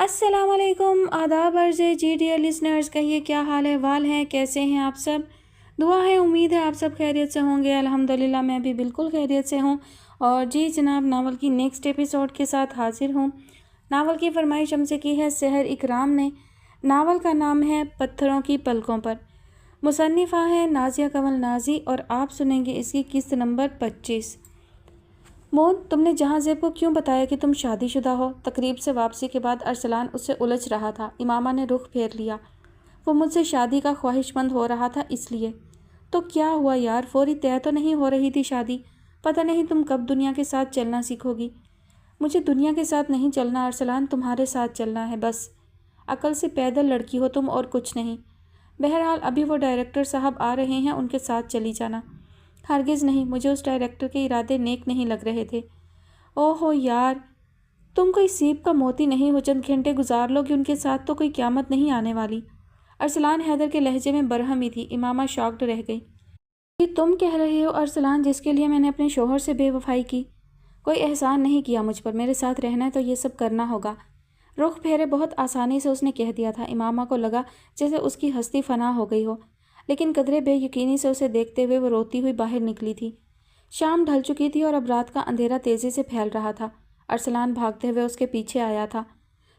السلام علیکم، آداب عرض جی ڈیئر لسنرز، کہیے کیا حال احوال ہیں، کیسے ہیں آپ سب؟ دعا ہے، امید ہے آپ سب خیریت سے ہوں گے۔ الحمدللہ میں بھی بالکل خیریت سے ہوں، اور جی جناب ناول کی نیکسٹ ایپیسوڈ کے ساتھ حاضر ہوں۔ ناول کی فرمائش ہم سے کی ہے سحر اکرام نے۔ ناول کا نام ہے پتھروں کی پلکوں پر۔ مصنفہ ہے نازیہ کنول نازی، اور آپ سنیں گے اس کی قسط نمبر 25۔ مون، تم نے جہاں زیب کو کیوں بتایا کہ تم شادی شدہ ہو؟ تقریب سے واپسی کے بعد ارسلان اس سے الجھ رہا تھا۔ امامہ نے رخ پھیر لیا۔ وہ مجھ سے شادی کا خواہش مند ہو رہا تھا اس لیے۔ تو کیا ہوا یار، فوری طے تو نہیں ہو رہی تھی شادی؟ پتہ نہیں تم کب دنیا کے ساتھ چلنا سیکھو گی۔ مجھے دنیا کے ساتھ نہیں چلنا ارسلان، تمہارے ساتھ چلنا ہے بس۔ عقل سے پیدل لڑکی ہو تم اور کچھ نہیں۔ بہرحال ابھی وہ ڈائریکٹر صاحب آ رہے ہیں، ان کے ساتھ چلی جانا۔ ہرگز نہیں، مجھے اس ڈائریکٹر کے ارادے نیک نہیں لگ رہے تھے۔ اوہو یار، تم کوئی سیب کا موتی نہیں ہو، چند گھنٹے گزار لو گی ان کے ساتھ تو کوئی قیامت نہیں آنے والی۔ ارسلان حیدر کے لہجے میں برہمی تھی۔ امامہ شاکڈ رہ گئی۔ یہ تم کہہ رہے ہو ارسلان، جس کے لیے میں نے اپنے شوہر سے بے وفائی کی؟ کوئی احسان نہیں کیا مجھ پر، میرے ساتھ رہنا ہے تو یہ سب کرنا ہوگا۔ رخ پھیرے بہت آسانی سے اس نے کہہ دیا تھا۔ امامہ کو لگا جیسے اس کی ہستی فنا ہو گئی ہو، لیکن قدرے بے یقینی سے اسے دیکھتے ہوئے وہ روتی ہوئی باہر نکلی تھی۔ شام ڈھل چکی تھی اور اب رات کا اندھیرا تیزی سے پھیل رہا تھا۔ ارسلان بھاگتے ہوئے اس کے پیچھے آیا تھا۔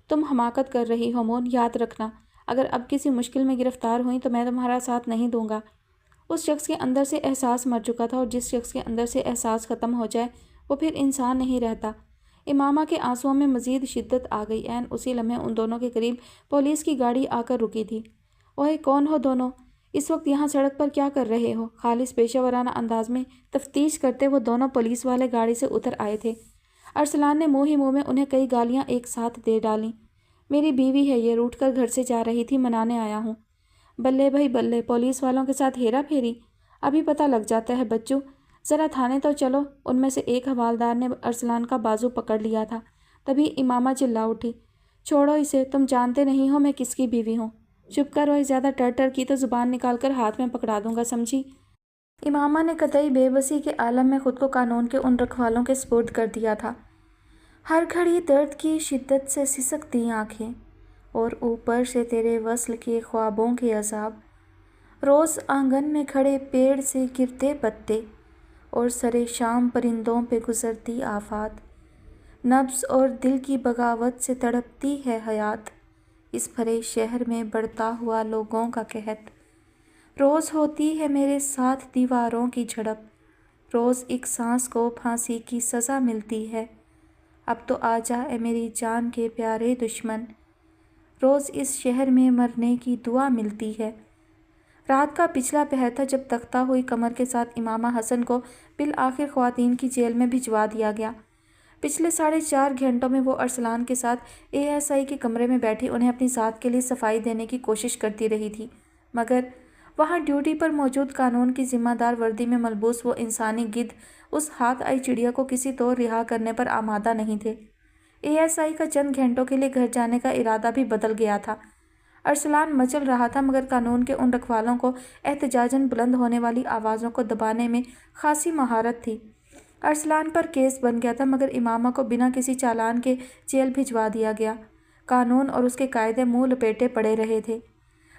تم حماقت کر رہی ہو مون، یاد رکھنا اگر اب کسی مشکل میں گرفتار ہوئی تو میں تمہارا ساتھ نہیں دوں گا۔ اس شخص کے اندر سے احساس مر چکا تھا، اور جس شخص کے اندر سے احساس ختم ہو جائے وہ پھر انسان نہیں رہتا۔ امامہ کے آنسوؤں میں مزید شدت آ گئی۔ عین اسی لمحے ان دونوں کے قریب پولیس کی گاڑی آ کر رکی تھی۔ اوہے، کون ہو دونوں؟ اس وقت یہاں سڑک پر کیا کر رہے ہو؟ خالص پیشہ ورانہ انداز میں تفتیش کرتے وہ دونوں پولیس والے گاڑی سے اتر آئے تھے۔ ارسلان نے منہ ہی منہ میں انہیں کئی گالیاں ایک ساتھ دے ڈالیں۔ میری بیوی ہے یہ، روٹھ کر گھر سے جا رہی تھی، منانے آیا ہوں۔ بلے بھائی بلے، پولیس والوں کے ساتھ ہیرا پھیری؟ ابھی پتہ لگ جاتا ہے بچوں، ذرا تھانے تو چلو۔ ان میں سے ایک حوالدار نے ارسلان کا بازو پکڑ لیا تھا۔ تبھی امامہ چلا اٹھی، چھوڑو اسے، تم جانتے نہیں ہو میں کس کی بیوی ہوں۔ چپ کر رہو، زیادہ ٹر ٹر کی تو زبان نکال کر ہاتھ میں پکڑا دوں گا، سمجھی؟ امامہ نے قطعی بے بسی کے عالم میں خود کو قانون کے ان رکھوالوں کے سپرد کر دیا تھا۔ ہر گھڑی درد کی شدت سے سسکتی آنکھیں، اور اوپر سے تیرے وصل کے خوابوں کے عذاب۔ روز آنگن میں کھڑے پیڑ سے گرتے پتے، اور سرے شام پرندوں پہ گزرتی آفات۔ نبض اور دل کی بغاوت سے تڑپتی ہے حیات، اس بھرے شہر میں بڑھتا ہوا لوگوں کا قحط۔ روز ہوتی ہے میرے ساتھ دیواروں کی جھڑپ، روز ایک سانس کو پھانسی کی سزا ملتی ہے۔ اب تو آجا اے میری جان کے پیارے دشمن، روز اس شہر میں مرنے کی دعا ملتی ہے۔ رات کا پچھلا پہر تھا جب تختہ ہوئی کمر کے ساتھ امامہ حسن کو بالآخر خواتین کی جیل میں بھجوا دیا گیا۔ پچھلے 4.5 گھنٹوں میں وہ ارسلان کے ساتھ ASI کے کمرے میں بیٹھی انہیں اپنی ذات کے لیے صفائی دینے کی کوشش کرتی رہی تھی، مگر وہاں ڈیوٹی پر موجود قانون کی ذمہ دار وردی میں ملبوس وہ انسانی گدھ اس ہاتھ آئی چڑیا کو کسی طور رہا کرنے پر آمادہ نہیں تھے۔ ASI کا چند گھنٹوں کے لیے گھر جانے کا ارادہ بھی بدل گیا تھا۔ ارسلان مچل رہا تھا، مگر قانون کے ان رکھوالوں کو احتجاجاً بلند ہونے والی آوازوں کو دبانے میں خاصی مہارت تھی۔ ارسلان پر کیس بن گیا تھا، مگر امامہ کو بنا کسی چالان کے جیل بھجوا دیا گیا۔ قانون اور اس کے قاعدے منہ لپیٹے پڑے رہے تھے۔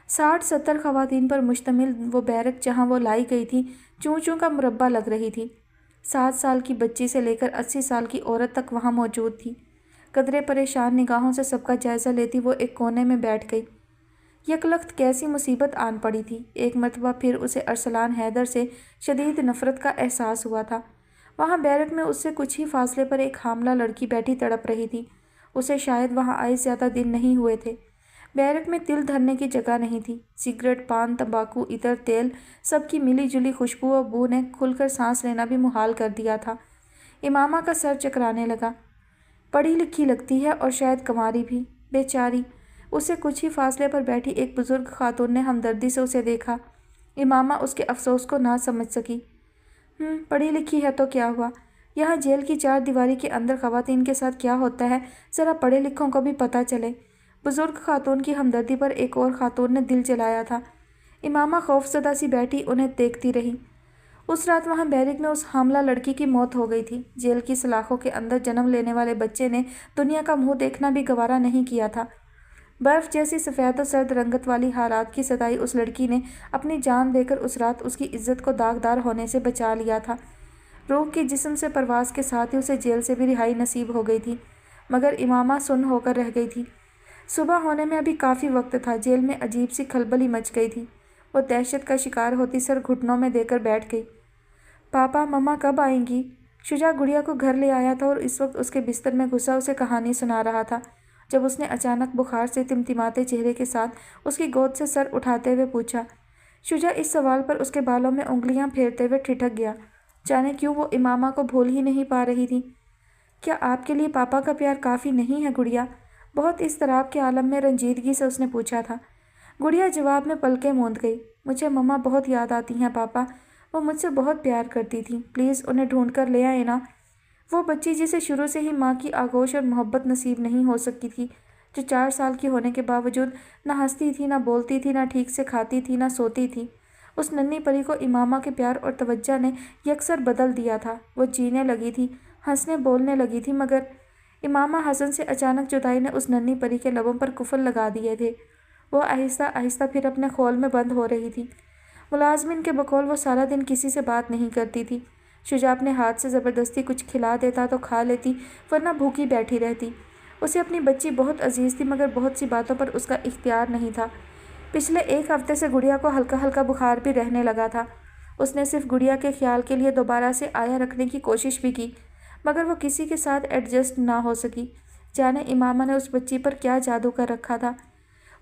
60-70 خواتین پر مشتمل وہ بیرک جہاں وہ لائی گئی تھی، چوں چوں کا مربع لگ رہی تھی۔ 7 سال کی بچی سے لے کر 80 سال کی عورت تک وہاں موجود تھی۔ قدرے پریشان نگاہوں سے سب کا جائزہ لیتی وہ ایک کونے میں بیٹھ گئی۔ یکلخت کیسی مصیبت آن پڑی تھی! ایک مرتبہ پھر اسے ارسلان حیدر سے شدید نفرت کا احساس ہوا تھا۔ وہاں بیرک میں اس سے کچھ ہی فاصلے پر ایک حاملہ لڑکی بیٹھی تڑپ رہی تھی۔ اسے شاید وہاں آئے زیادہ دن نہیں ہوئے تھے۔ بیرک میں تل دھرنے کی جگہ نہیں تھی۔ سگریٹ، پان، تمباکو، عطر، تیل، سب کی ملی جلی خوشبو و بو نے کھل کر سانس لینا بھی محال کر دیا تھا۔ امامہ کا سر چکرانے لگا۔ پڑھی لکھی لگتی ہے اور شاید کنواری بھی، بے چاری۔ اس سے کچھ ہی فاصلے پر بیٹھی ایک بزرگ خاتون نے ہمدردی سے اسے دیکھا۔ امامہ اس کے افسوس کو نہ سمجھ سکی۔ پڑھی لکھی ہے تو کیا ہوا؟ یہاں جیل کی 4 دیواری کے اندر خواتین کے ساتھ کیا ہوتا ہے ذرا پڑھے لکھوں کو بھی پتہ چلے۔ بزرگ خاتون کی ہمدردی پر ایک اور خاتون نے دل جلایا تھا۔ امامہ خوف زدہ سی بیٹھی انہیں دیکھتی رہی۔ उस रात वहाँ बैरिक में उस हामला लड़की की मौत हो गई थी। जेल की सलाखों के अंदर जन्म लेने वाले बच्चे ने दुनिया का मुंह देखना भी गवारा नहीं किया था। बर्फ जैसी सफ़ेद और सर्द रंगत वाली हालात की सताई उस लड़की ने अपनी जान देकर उस रात उसकी इज्जत को दागदार होने से बचा लिया था। रूह की जिस्म से परवास के साथ ही उसे जेल से भी रिहाई नसीब हो गई थी, मगर इमामा सुन्न होकर रह गई थी। सुबह होने में अभी काफ़ी वक्त था। जेल में अजीब सी खलबली मच गई थी। वो दहशत का शिकार होती सर घुटनों में देकर बैठ गई। पापा मम्मा कब आएंगी? शुजा गुड़िया को घर ले आया था और इस वक्त उसके बिस्तर में घुसा उसे कहानी सुना रहा था, जब उसने अचानक बुखार से तिमतिमाते चेहरे के साथ उसकी गोद से सर उठाते हुए पूछा। शुजा इस सवाल पर उसके बालों में उंगलियां फेरते हुए ठिठक गया। जाने क्यों वो इमामा को भूल ही नहीं पा रही थी। क्या आपके लिए पापा का प्यार काफ़ी नहीं है गुड़िया? बहुत इज़्तिराब के आलम में रंजीदगी से उसने पूछा था। गुड़िया जवाब में पलकें मूंद गई। मुझे मम्मा बहुत याद आती हैं पापा, वो मुझसे बहुत प्यार करती थी, प्लीज़ उन्हें ढूंढ कर ले आए ना। वो बच्ची जिसे शुरू से ही माँ की आगोश और मोहब्बत नसीब नहीं हो सकी थी, जो 4 साल की होने के बावजूद ना हंसती थी, ना बोलती थी, ना ठीक से खाती थी, ना सोती थी। उस नन्ही परी को इमामा के प्यार और तवज्जो ने यकसर बदल दिया था। वो जीने लगी थी, हंसने बोलने लगी थी, मगर इमामा हसन से अचानक जुदाई ने उस नन्ही परी के लबों पर कुफल लगा दिए थे। वो आहिस्ता आहिस्ता फिर अपने खोल में बंद हो रही थी। मुलाजमिन के बकौल वो सारा दिन किसी से बात नहीं करती थी। शुजा अपने हाथ से ज़बरदस्ती कुछ खिला देता तो खा लेती, वरना भूखी बैठी रहती। उसे अपनी बच्ची बहुत अजीज़ थी, मगर बहुत सी बातों पर उसका इख्तियार नहीं था। पिछले 1 हफ्ते से गुड़िया को हल्का हल्का बुखार भी रहने लगा था। उसने सिर्फ गुड़िया के ख्याल के लिए दोबारा से आया रखने की कोशिश भी की, मगर वो किसी के साथ एडजस्ट ना हो सकी। जाने इमामा ने उस बच्ची पर क्या जादू कर रखा था।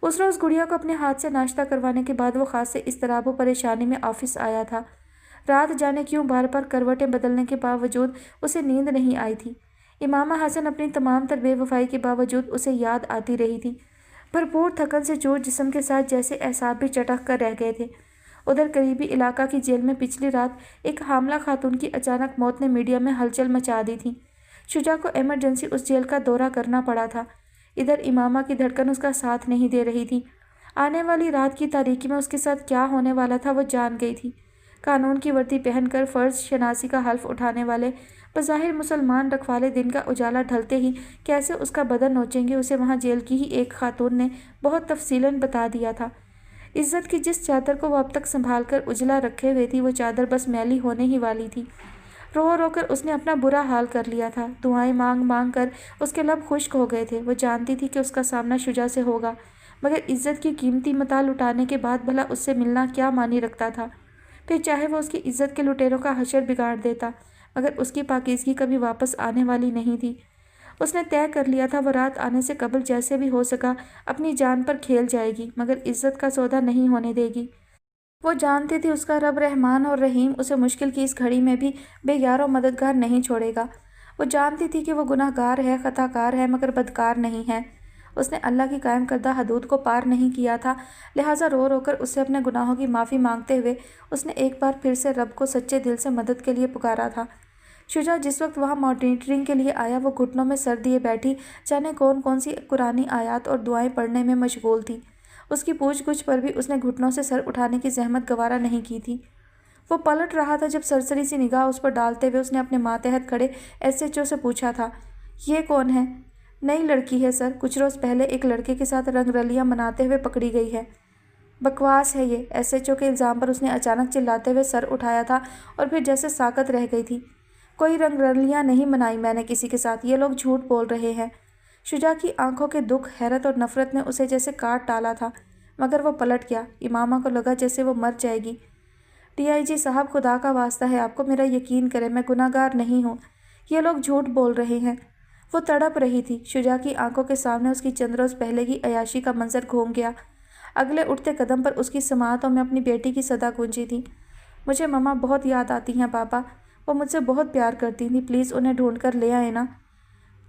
उस रोज़ गुड़िया को अपने हाथ से नाश्ता करवाने के बाद वो खासे इज़्तिराब व परेशानी में ऑफिस आया था। रात जाने क्यों बार बार करवटें बदलने के बावजूद उसे नींद नहीं आई थी। इमामा हसन अपनी तमाम तर बेवफाई के बावजूद उसे याद आती रही थी। भरपूर थकन से चूर जिस्म के साथ जैसे एहसाब भी चटक कर रह गए थे। उधर करीबी इलाका की जेल में पिछली रात एक हामला खातून की अचानक मौत ने मीडिया में हलचल मचा दी थी। शुजा को इमरजेंसी उस जेल का दौरा करना पड़ा था। इधर इमामा की धड़कन उसका साथ नहीं दे रही थी। आने वाली रात की तारीकी में उसके साथ क्या होने वाला था वो जान गई थी। कानून की वर्दी पहनकर फ़र्ज शनासी का हल्फ उठाने वाले बज़ाहिर मुसलमान रखवाले दिन का उजाला ढलते ही कैसे उसका बदन नोचेंगे, उसे वहाँ जेल की ही एक खातून ने बहुत तफसीलन बता दिया था। इज़्ज़त की जिस चादर को वो अब तक संभाल कर उजला रखे हुए थी, वो चादर बस मैली होने ही वाली थी। रो रो कर उसने अपना बुरा हाल कर लिया था। दुआएं मांग मांग कर उसके लब खुश्क हो गए थे। वो जानती थी कि उसका सामना शुजा से होगा, मगर इज़्ज़त की कीमती मता लुटाने के बाद भला उससे मिलना क्या मानी रखता था। फिर चाहे वो उसकी इज़्ज़त के लुटेरों का हशर बिगाड़ देता, मगर उसकी पाकीज़गी कभी वापस आने वाली नहीं थी। उसने तय कर लिया था वो रात आने से कबल जैसे भी हो सका अपनी जान पर खेल जाएगी, मगर इज़्ज़त का सौदा नहीं होने देगी। वो जानती थी उसका रब रहमान और रहीम उसे मुश्किल की इस घड़ी में भी बेयार और मददगार नहीं छोड़ेगा। वो जानती थी कि वो गुनाहगार है, ख़ताकार है, मगर बदकार नहीं है। उसने अल्लाह की कायम करदा हदूद को पार नहीं किया था, लिहाजा रो रो कर उससे अपने गुनाहों की माफ़ी मांगते हुए उसने एक बार फिर से रब को सच्चे दिल से मदद के लिए पुकारा था। शुजा जिस वक्त वहाँ मॉनिटरिंग के लिए आया, वो घुटनों में सर दिए बैठी जाने कौन कौन सी कुरानी आयात और दुआएं पढ़ने में मशगूल थी। उसकी पूछ-गुछ पर भी उसने घुटनों से सर उठाने की जहमत गवारा नहीं की थी। वो पलट रहा था जब सरसरी सी निगाह उस पर डालते हुए उसने अपने मातहत खड़े एसएचओ से पूछा था, ये कौन है? नई लड़की है सर, कुछ रोज़ पहले एक लड़के के साथ रंगरलियां मनाते हुए पकड़ी गई है। बकवास है ये। एसएचओ के इल्ज़ाम पर उसने अचानक चिल्लाते हुए सर उठाया था और फिर जैसे साकत रह गई थी। कोई रंगरलियां नहीं मनाई मैंने किसी के साथ, ये लोग झूठ बोल रहे हैं। शुजा की आंखों के दुख, हैरत और नफरत ने उसे जैसे काट डाला था, मगर वो पलट गया। इमामा को लगा जैसे वो मर जाएगी। डीआईजी साहब, खुदा का वास्ता है आपको मेरा यकीन करें, मैं गुनाहगार नहीं हूँ, ये लोग झूठ बोल रहे हैं। वो तड़प रही थी। शुजा की आंखों के सामने उसकी चंद रोज़ पहले की अयाशी का मंजर घूम गया। अगले उठते कदम पर उसकी समातों में अपनी बेटी की सदा गूंजी थी। मुझे मम्मा बहुत याद आती हैं पापा, वो मुझसे बहुत प्यार करती थी, प्लीज़ उन्हें ढूंढ कर ले आए ना।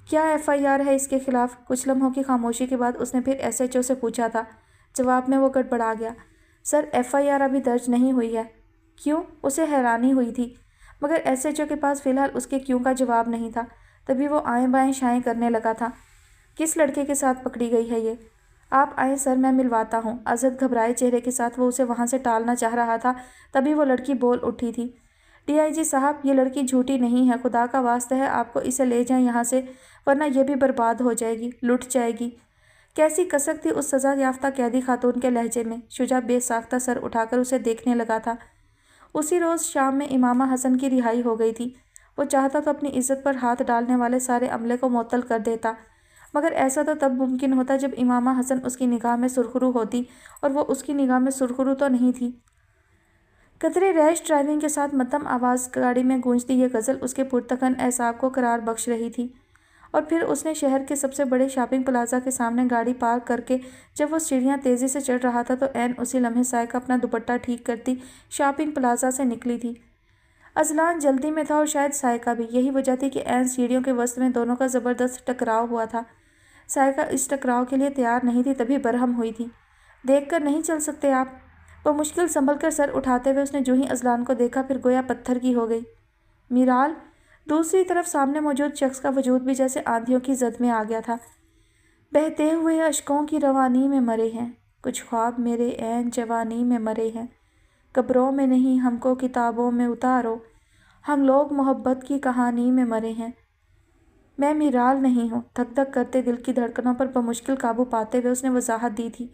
क्या एफआईआर है इसके खिलाफ? कुछ लम्हों की खामोशी के बाद उसने फिर एसएचओ से पूछा था। जवाब में वो गड़बड़ा गया। सर, एफआईआर अभी दर्ज नहीं हुई है। क्यों? उसे हैरानी हुई थी, मगर एसएचओ के पास फ़िलहाल उसके क्यों का जवाब नहीं था। तभी वो आएँ बाएँ शाएँ करने लगा था। किस लड़के के साथ पकड़ी गई है ये? आप आए सर, मैं मिलवाता हूँ। अजहद घबराए चेहरे के साथ वो उसे वहाँ से टालना चाह रहा था, तभी वो लड़की बोल उठी थी। DIG साहब, ये लड़की झूठी नहीं है, खुदा का वास्ता है आपको इसे ले जाएं यहाँ से, वरना ये भी बर्बाद हो जाएगी, लुट जाएगी। कैसी कसक थी उस सज़ा याफ्ता कैदी खातून के लहजे में। शुजा बेसाख्ता सर उठाकर उसे देखने लगा था। उसी रोज़ शाम में इमामा हसन की रिहाई हो गई थी। वो चाहता तो अपनी इज्जत पर हाथ डालने वाले सारे अमले को मुअत्तल कर देता, मगर ऐसा तो तब मुमकिन होता जब इमामा हसन उसकी निगाह में सुरखरू होती, और वो उसकी निगाह में सुरखरू तो नहीं थी। कतरे रैश ड्राइविंग के साथ मध्यम आवाज़ गाड़ी में गूंजती ये गज़ल उसके पुरतकन एहसाब को करार बख्श रही थी। और फिर उसने शहर के सबसे बड़े शॉपिंग प्लाजा के सामने गाड़ी पार्क करके जब वो सीढ़ियाँ तेज़ी से चढ़ रहा था तो ऐन उसी लम्हे सायका अपना दुपट्टा ठीक करती शॉपिंग प्लाजा से निकली थी। अजलान जल्दी में था और शायद सायका भी। यही वजह थी कि ऐन सीढ़ियों के वस्त में दोनों का ज़बरदस्त टकराव हुआ था। सायका इस टकराव के लिए तैयार नहीं थी, तभी बरहम हुई थी। देख कर नहीं चल सकते आप? वो मुश्किल संभल कर सर उठाते हुए उसने जो ही अजलान को देखा फिर गोया पत्थर की हो गई। मीराल। दूसरी तरफ सामने मौजूद शख्स का वजूद भी जैसे आंधियों की जद में आ गया था। बहते हुए अश्कों की रवानी में मरे हैं, कुछ ख्वाब मेरे ऐन जवानी में मरे हैं, कब्रों में नहीं हमको किताबों में उतारो, हम लोग मोहब्बत की कहानी में मरे हैं। मैं मीराल नहीं हूँ, धक धक करते दिल की धड़कनों पर बमुश्किल काबू पाते हुए उसने वजाहत दी थी,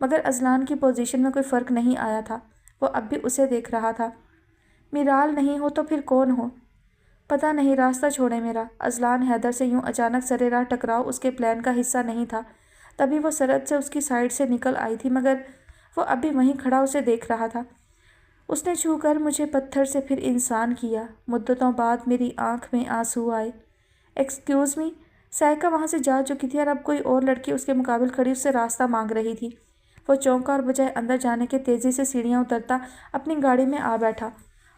मगर अजलान की पोजीशन में कोई फ़र्क नहीं आया था। वो अब भी उसे देख रहा था। मीराल नहीं हो तो फिर कौन हो? पता नहीं, रास्ता छोड़े मेरा। अजलान हैदर से यूं अचानक सरे राह टकराव उसके प्लान का हिस्सा नहीं था। तभी वो सरहद से उसकी साइड से निकल आई थी, मगर वो अभी वहीं खड़ा उसे देख रहा था। उसने छूकर मुझे पत्थर से फिर इंसान किया, मुद्दतों बाद मेरी आंख में आंसू आए। Excuse me. सायका वहाँ से जा चुकी थी और अब कोई और लड़की उसके मुकाबिल खड़ी उससे रास्ता मांग रही थी। वो चौंका और बजाय अंदर जाने के तेज़ी से सीढ़ियाँ उतरता अपनी गाड़ी में आ बैठा।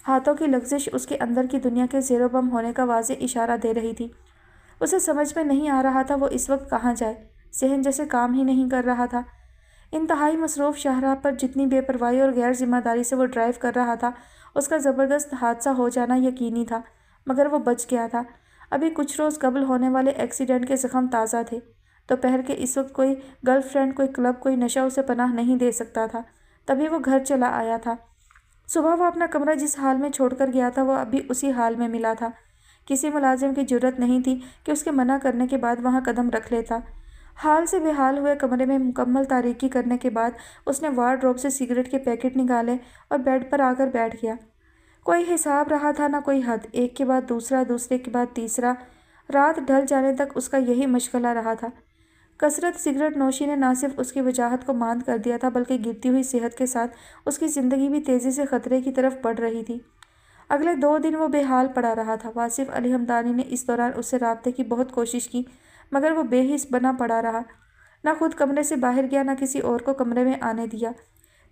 हाथों की लग्जिश उसके अंदर की दुनिया के ज़ेरो बम होने का वाज़े इशारा दे रही थी। उसे समझ में नहीं आ रहा था वो इस वक्त कहाँ जाए। ज़हन जैसे काम ही नहीं कर रहा था। इंतहाई मसरूफ़ शाहराह पर जितनी बेपरवाही और गैर जिम्मेदारी से वो ड्राइव कर रहा था, उसका ज़बरदस्त हादसा हो जाना यकीनी था, मगर वो बच गया था। अभी कुछ रोज़ कबल होने वाले एक्सीडेंट के ज़ख्म ताज़ा थे। दोपहर के इस वक्त कोई गर्लफ्रेंड, कोई क्लब, कोई नशा उसे पनाह नहीं दे सकता था। तभी वो घर चला आया था। सुबह वो अपना कमरा जिस हाल में छोड़कर गया था वो अभी उसी हाल में मिला था। किसी मुलाजिम की जुर्रत नहीं थी कि उसके मना करने के बाद वहाँ कदम रख लेता। हाल से बेहाल हुए कमरे में मुकम्मल तारीकी करने के बाद उसने वार्डरोब से सिगरेट के पैकेट निकाले और बेड पर आकर बैठ गया। कोई हिसाब रहा था ना कोई हद। एक के बाद दूसरा, दूसरे के बाद तीसरा। रात ढल जाने तक उसका यही मशगला रहा था। कसरत सिगरेट नोशी ने ना सिर्फ उसकी वजाहत को मांद कर दिया था, बल्कि गिरती हुई सेहत के साथ उसकी ज़िंदगी भी तेज़ी से ख़तरे की तरफ बढ़ रही थी। अगले 2 दिन वो बेहाल पड़ा रहा था। वासिफ अली हमदानी ने इस दौरान उससे राब्ते की बहुत कोशिश की, मगर वो बेहिस बना पड़ा रहा। ना खुद कमरे से बाहर गया, ना किसी और को कमरे में आने दिया।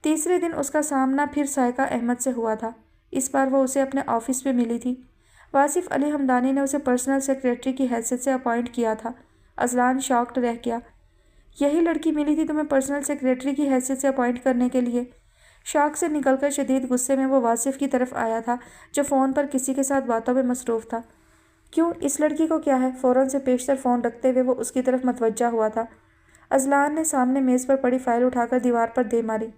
तीसरे दिन उसका सामना फिर सायका अहमद से हुआ था। इस बार वो उसे अपने ऑफिस में मिली थी। वासिफ अली हमदानी ने उसे पर्सनल सेक्रेटरी की हैसियत से अपॉइंट किया था। अजलान शॉक्ड रह गया। यही लड़की मिली थी तुम्हें पर्सनल सेक्रेटरी की हैसियत से अपॉइंट करने के लिए? शॉक से निकलकर शदीद गुस्से में वो वासिफ की तरफ आया था, जो फ़ोन पर किसी के साथ बातों में मसरूफ़ था। क्यों, इस लड़की को क्या है? फ़ौरन से पेशतर फ़ोन रखते हुए वो उसकी तरफ मतवज्जा हुआ था। अजलान ने सामने मेज़ पर पड़ी फाइल उठाकर दीवार पर दे मारी।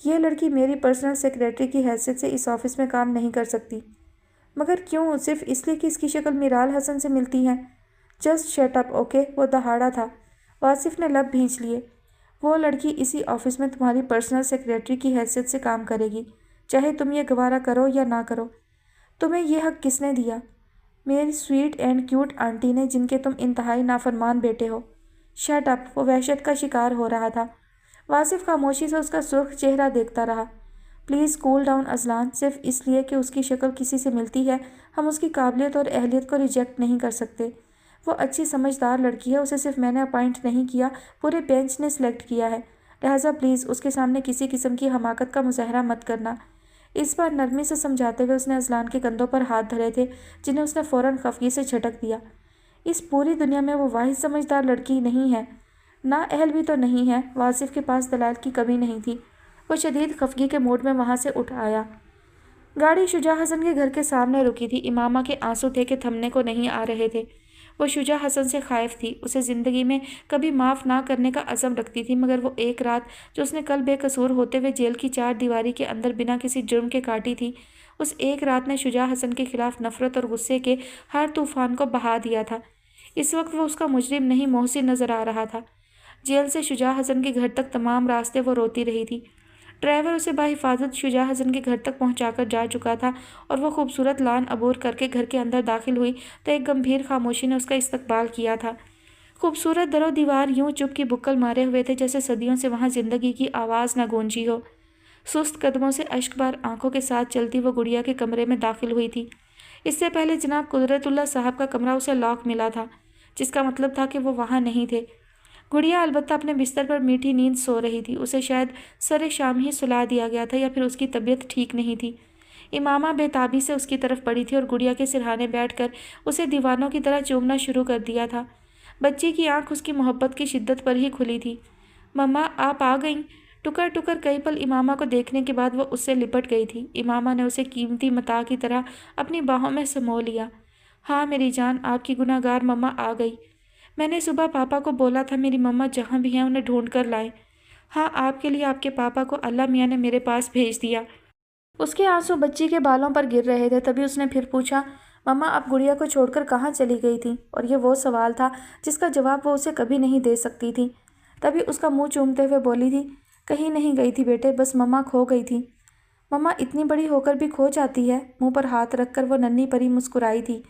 ये लड़की मेरी पर्सनल सेक्रेटरी की हैसियत से इस ऑफिस में काम नहीं कर सकती। मगर क्यों? सिर्फ इसलिए कि इसकी शक्ल मीराल हसन से मिलती है? Just shut up, okay. वो दहाड़ा था। वासिफ ने लब भींच लिए। वो लड़की इसी ऑफिस में तुम्हारी पर्सनल सेक्रेटरी की हैसियत से काम करेगी, चाहे तुम ये गवारा करो या ना करो। तुम्हें यह हक किसने दिया? मेरी स्वीट एंड क्यूट आंटी ने, जिनके तुम इंतहाई नाफरमान बेटे हो। Shut up. वो वहशत का शिकार हो रहा था। वासिफ खामोशी से उसका सुर्ख चेहरा देखता रहा। Please cool down Azlan. सिर्फ इसलिए कि उसकी शक्ल किसी से मिलती है, हम उसकी काबिलियत और अहलियत को रिजेक्ट नहीं कर सकते। वो अच्छी समझदार लड़की है। उसे सिर्फ मैंने अपॉइंट नहीं किया, पूरे बेंच ने सिलेक्ट किया है। लिहाजा प्लीज़ उसके सामने किसी किस्म की हमाकत का मुजाहरा मत करना। इस बार नरमी से समझाते हुए उसने अजलान के कंधों पर हाथ धरे थे, जिन्हें उसने फ़ौरन खफगी से झटक दिया। इस पूरी दुनिया में वो वाहिद समझदार लड़की नहीं है, ना अहल भी तो नहीं है। वासिफ के पास दलाल की कमी नहीं थी। वो शदीद खफगी के मूड में वहाँ से उठ आया। गाड़ी शुजा हसन के घर के सामने रुकी थी। इमामा के आंसू थे कि थमने को नहीं आ रहे थे। वो शुजा हसन से खाइफ थी। उसे ज़िंदगी में कभी माफ़ ना करने का अज़म रखती थी, मगर वो एक रात जो उसने कल बेकसूर होते हुए जेल की 4 दीवारी के अंदर बिना किसी जुर्म के काटी थी, اس ایک رات نے شجاع حسن کے خلاف نفرت اور غصے کے ہر طوفان کو بہا دیا تھا۔ اس وقت وہ اس کا مجرم نہیں محسن نظر آ رہا تھا۔ جیل سے شجاع حسن کے گھر تک تمام راستے وہ روتی رہی تھی۔ ڈرائیور اسے بحفاظت شجاع حسن کے گھر تک پہنچا کر جا چکا تھا اور وہ خوبصورت لان عبور کر کے گھر کے اندر داخل ہوئی تو ایک گمبھیر خاموشی نے اس کا استقبال کیا تھا۔ خوبصورت در و دیوار یوں چپ کی بکل مارے ہوئے تھے جیسے صدیوں سے وہاں زندگی کی آواز نہ گونجی ہو۔ سست قدموں سے اشک بار آنکھوں کے ساتھ چلتی وہ گڑیا کے کمرے میں داخل ہوئی تھی۔ اس سے پہلے جناب قدرت اللہ صاحب کا کمرہ اسے لاک ملا تھا، جس کا مطلب تھا کہ وہ وہاں نہیں تھے۔ گڑیا البتہ اپنے بستر پر میٹھی نیند سو رہی تھی۔ اسے شاید سر شام ہی سلا دیا گیا تھا یا پھر اس کی طبیعت ٹھیک نہیں تھی۔ امامہ بے تابی سے اس کی طرف پڑی تھی اور گڑیا کے سرہانے بیٹھ کر اسے دیوانوں کی طرح چومنا شروع کر دیا تھا۔ بچی کی آنکھ اس کی محبت کی شدت پر ہی کھلی تھی۔ مما آپ آ گئیں؟ ٹکر ٹکر کئی پل امامہ کو دیکھنے کے بعد وہ اس سے لپٹ گئی تھی۔ امامہ نے اسے قیمتی متاع کی طرح اپنی باہوں میں سمو لیا۔ ہاں میری جان، آپ کی گناہ گار مما آ گئی۔ میں نے صبح پاپا کو بولا تھا میری مما جہاں بھی ہیں انہیں ڈھونڈ کر لائیں۔ ہاں آپ کے لیے آپ کے پاپا کو اللہ میاں نے میرے پاس بھیج دیا۔ اس کے آنسو بچی کے بالوں پر گر رہے تھے۔ تبھی اس نے پھر پوچھا، مما آپ گڑیا کو چھوڑ کر کہاں چلی گئی تھی؟ اور یہ وہ سوال تھا جس کا جواب وہ اسے کبھی نہیں دے سکتی تھی۔ تبھی اس کا منہ چومتے ہوئے بولی تھی، کہیں نہیں گئی تھی بیٹے، بس مما کھو گئی تھی۔ مما اتنی بڑی ہو کر بھی کھو جاتی ہے؟ منہ پر ہاتھ رکھ کر وہ ننھی پری مسکرائی تھی۔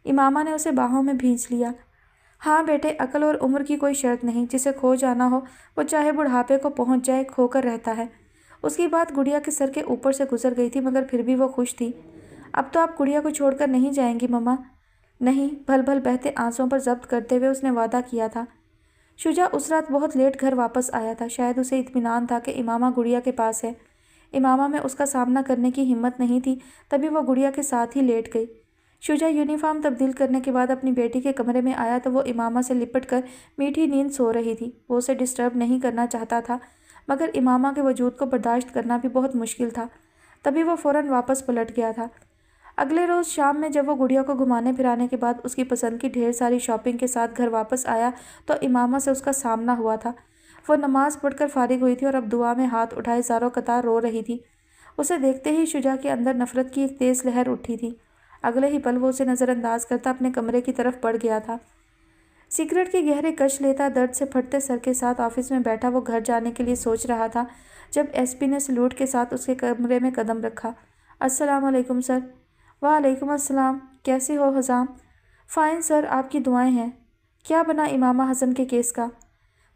امامہ نے اسے باہوں میں بھینچ لیا۔ ہاں بیٹے، عقل اور عمر کی کوئی شرط نہیں، جسے کھو جانا ہو وہ چاہے بڑھاپے کو پہنچ جائے کھو کر رہتا ہے۔ اس کی بات گڑیا کے سر کے اوپر سے گزر گئی تھی مگر پھر بھی وہ خوش تھی۔ اب تو آپ گڑیا کو چھوڑ کر نہیں جائیں گی مما؟ نہیں، بھل بھل بہتے آنسوؤں پر ضبط کرتے ہوئے اس نے وعدہ کیا تھا۔ شجاع اس رات بہت لیٹ گھر واپس آیا تھا۔ شاید اسے اطمینان تھا کہ امامہ گڑیا کے پاس ہے۔ امامہ میں اس کا سامنا کرنے کی ہمت نہیں تھی، تبھی وہ گڑیا کے ساتھ ہی لیٹ گئی۔ شجاع یونیفارم تبدیل کرنے کے بعد اپنی بیٹی کے کمرے میں آیا تو وہ امامہ سے لپٹ کر میٹھی نیند سو رہی تھی۔ وہ اسے ڈسٹرب نہیں کرنا چاہتا تھا مگر امامہ کے وجود کو برداشت کرنا بھی بہت مشکل تھا۔ تبھی وہ فوراً واپس پلٹ گیا تھا۔ اگلے روز شام میں جب وہ گڑیا کو گھمانے پھرانے کے بعد اس کی پسند کی ڈھیر ساری شاپنگ کے ساتھ گھر واپس آیا تو امامہ سے اس کا سامنا ہوا تھا۔ وہ نماز پڑھ کر فارغ ہوئی تھی اور اب دعا میں ہاتھ اٹھائے زاروں قطار رو رہی تھی۔ اسے دیکھتے ہی شجاع کے اندر نفرت کی ایک تیز لہر اٹھی تھی۔ اگلے ہی پل وہ اسے نظر انداز کرتا اپنے کمرے کی طرف بڑھ گیا تھا۔ سگریٹ کی گہرے کش لیتا درد سے پھٹتے سر کے ساتھ آفس میں بیٹھا وہ گھر جانے کے لیے سوچ رہا تھا جب ایس پی نے سلوٹ کے ساتھ اس کے کمرے میں قدم رکھا۔ السلام علیکم سر۔ وعلیکم السلام، کیسے ہو حزام؟ فائن سر، آپ کی دعائیں ہیں۔ کیا بنا امامہ حسن کے کیس کا؟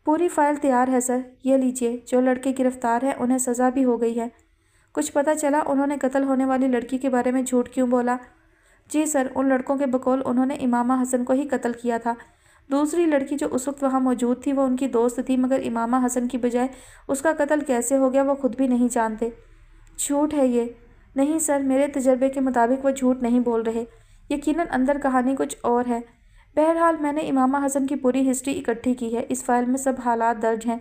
پوری فائل تیار ہے سر، یہ لیجئے۔ جو لڑکے گرفتار ہیں انہیں سزا بھی ہو گئی ہے۔ کچھ پتہ چلا انہوں نے قتل ہونے والی لڑکی کے بارے میں جھوٹ کیوں بولا؟ جی سر، ان لڑکوں کے بقول انہوں نے امامہ حسن کو ہی قتل کیا تھا۔ دوسری لڑکی جو اس وقت وہاں موجود تھی وہ ان کی دوست تھی مگر امامہ حسن کی بجائے اس کا قتل کیسے ہو گیا وہ خود بھی نہیں جانتے۔ جھوٹ ہے یہ؟ نہیں سر، میرے تجربے کے مطابق وہ جھوٹ نہیں بول رہے، یقیناً اندر کہانی کچھ اور ہے۔ بہرحال میں نے امامہ حسن کی پوری ہسٹری اکٹھی کی ہے، اس فائل میں سب حالات درج ہیں۔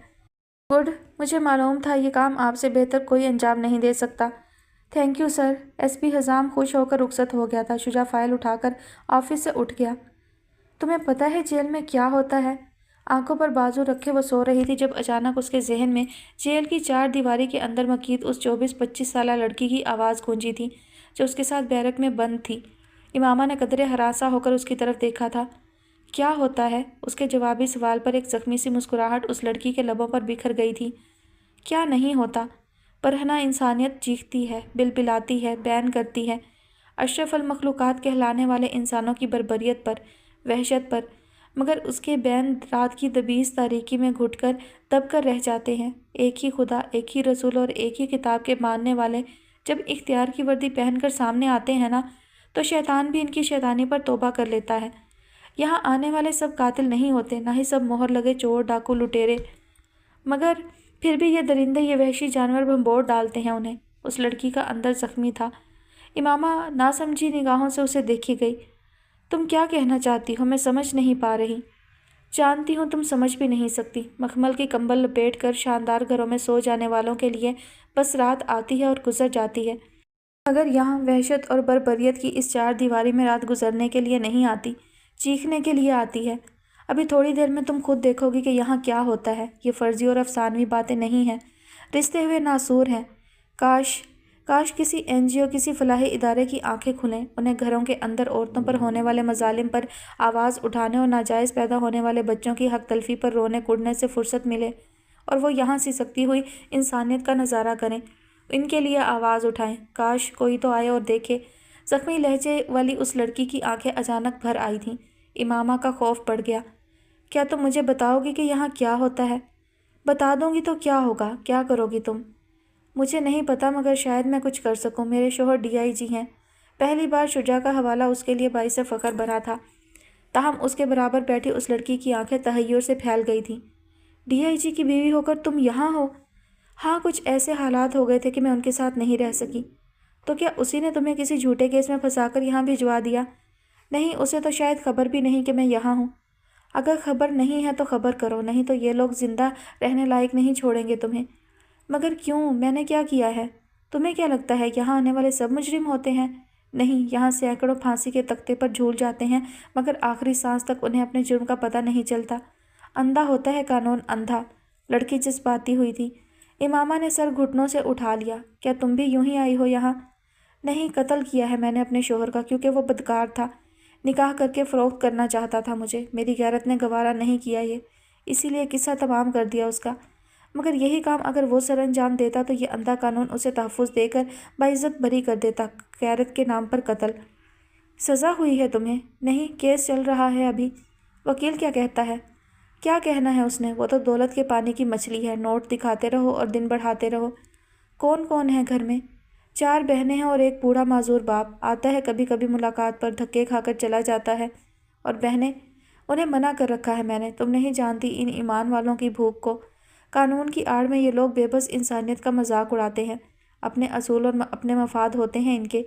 گڈ، مجھے معلوم تھا یہ کام آپ سے بہتر کوئی انجام نہیں دے سکتا۔ Thank you sir. S P حزام خوش ہو کر رخصت ہو گیا تھا۔ شجاع فائل اٹھا کر آفس سے اٹھ گیا۔ تمہیں پتہ ہے جیل میں کیا ہوتا ہے؟ آنکھوں پر بازو رکھے وہ سو رہی تھی جب اچانک اس کے ذہن میں جیل کی چار دیواری کے اندر مقید اس 24-25 سالہ لڑکی کی آواز گونجی تھی جو اس کے ساتھ بیرک میں بند تھی۔ امامہ نے قدرے ہراساں ہو کر اس کی طرف دیکھا تھا۔ کیا ہوتا ہے؟ اس کے جوابی سوال پر ایک زخمی سی مسکراہٹ اس لڑکی کے لبوں پر بکھر گئی تھی۔ کیا نہیں ہوتا؟ برہنہ انسانیت چیختی ہے، بلبلاتی ہے، بین کرتی ہے اشرف المخلوقات کہلانے والے انسانوں کی بربریت پر، وحشت پر، مگر اس کے بین رات کی دبیز تاریکی میں گھٹ کر دب کر رہ جاتے ہیں۔ ایک ہی خدا، ایک ہی رسول اور ایک ہی کتاب کے ماننے والے جب اختیار کی وردی پہن کر سامنے آتے ہیں نا تو شیطان بھی ان کی شیطانی پر توبہ کر لیتا ہے۔ یہاں آنے والے سب قاتل نہیں ہوتے، نہ ہی سب مہر لگے چور، ڈاکو، لٹیرے، مگر پھر بھی یہ درندے، یہ وحشی جانور بھنبوڑ ڈالتے ہیں انہیں۔ اس لڑکی کا اندر زخمی تھا۔ امامہ ناسمجھی نگاہوں سے اسے دیکھی گئی۔ تم کیا کہنا چاہتی ہو؟ میں سمجھ نہیں پا رہی۔ جانتی ہوں تم سمجھ بھی نہیں سکتی۔ مخمل کی کمبل لپیٹ کر شاندار گھروں میں سو جانے والوں کے لیے بس رات آتی ہے اور گزر جاتی ہے، مگر یہاں وحشت اور بربریت کی اس چار دیواری میں رات گزرنے کے لیے نہیں آتی، چیخنے کے لیے آتی ہے۔ ابھی تھوڑی دیر میں تم خود دیکھو گی کہ یہاں کیا ہوتا ہے۔ یہ فرضی اور افسانوی باتیں نہیں ہیں، رستے ہوئے ناسور ہیں۔ کاش کسی NGO کسی فلاحی ادارے کی آنکھیں کھلیں، انہیں گھروں کے اندر عورتوں پر ہونے والے مظالم پر آواز اٹھانے اور ناجائز پیدا ہونے والے بچوں کی حق تلفی پر رونے کڑنے سے فرصت ملے اور وہ یہاں سکتی ہوئی انسانیت کا نظارہ کریں، ان کے لیے آواز اٹھائیں۔ کاش کوئی تو آئے اور دیکھے۔ زخمی لہجے والی اس لڑکی کی آنکھیں اچانک بھر آئی تھیں۔ امامہ کا خوف بڑھ گیا۔ کیا تم مجھے بتاؤ گی کہ یہاں کیا ہوتا ہے؟ بتا دوں گی تو کیا ہوگا؟ کیا کرو گی تم؟ مجھے نہیں پتا، مگر شاید میں کچھ کر سکوں۔ میرے شوہر DIG ہیں۔ پہلی بار شجاع کا حوالہ اس کے لیے باعث فخر بنا تھا، تاہم اس کے برابر بیٹھی اس لڑکی کی آنکھیں تحیر سے پھیل گئی تھیں۔ DIG کی بیوی ہو کر تم یہاں ہو؟ ہاں، کچھ ایسے حالات ہو گئے تھے کہ میں ان کے ساتھ نہیں رہ سکی۔ تو کیا اسی نے تمہیں کسی جھوٹے کیس میں پھنسا کر یہاں بھجوا دیا؟ نہیں، اسے تو شاید خبر بھی نہیں کہ میں یہاں ہوں۔ اگر خبر نہیں ہے تو خبر کرو، نہیں تو یہ لوگ زندہ رہنے لائق نہیں چھوڑیں گے تمہیں۔ مگر کیوں؟ میں نے کیا کیا ہے؟ تمہیں کیا لگتا ہے یہاں آنے والے سب مجرم ہوتے ہیں؟ نہیں، یہاں سینکڑوں پھانسی کے تختے پر جھول جاتے ہیں، مگر آخری سانس تک انہیں اپنے جرم کا پتہ نہیں چلتا۔ اندھا ہوتا ہے قانون، اندھا۔ لڑکی جذباتی ہوئی تھی۔ امامہ نے سر گھٹنوں سے اٹھا لیا۔ کیا تم بھی یوں ہی آئی ہو یہاں؟ نہیں، قتل کیا ہے میں نے اپنے شوہر کا، کیونکہ وہ بدکار تھا، نکاح کر کے فروخت کرنا چاہتا تھا مجھے۔ میری غیرت نے گوارا نہیں کیا یہ، اسی لیے قصہ تمام کر دیا اس کا۔ مگر یہی کام اگر وہ سر انجام دیتا تو یہ اندھا قانون اسے تحفظ دے کر باعزت بری کر دیتا۔ غیرت کے نام پر قتل۔ سزا ہوئی ہے تمہیں؟ نہیں، کیس چل رہا ہے ابھی۔ وکیل کیا کہتا ہے؟ کیا کہنا ہے اس نے؟ وہ تو دولت کے پانی کی مچھلی ہے، نوٹ دکھاتے رہو اور دن بڑھاتے رہو۔ کون کون ہے گھر میں؟ 4 بہنیں ہیں اور ایک بوڑھا معذور باپ، آتا ہے کبھی کبھی ملاقات پر، دھکے کھا کر چلا جاتا ہے۔ اور بہنیں؟ انہیں منع کر رکھا ہے میں نے، تم نہیں جانتی ان ایمان والوں کی بھوک کو۔ قانون کی آڑ میں یہ لوگ بے بس انسانیت کا مذاق اڑاتے ہیں، اپنے اصول اور اپنے مفاد ہوتے ہیں ان کے۔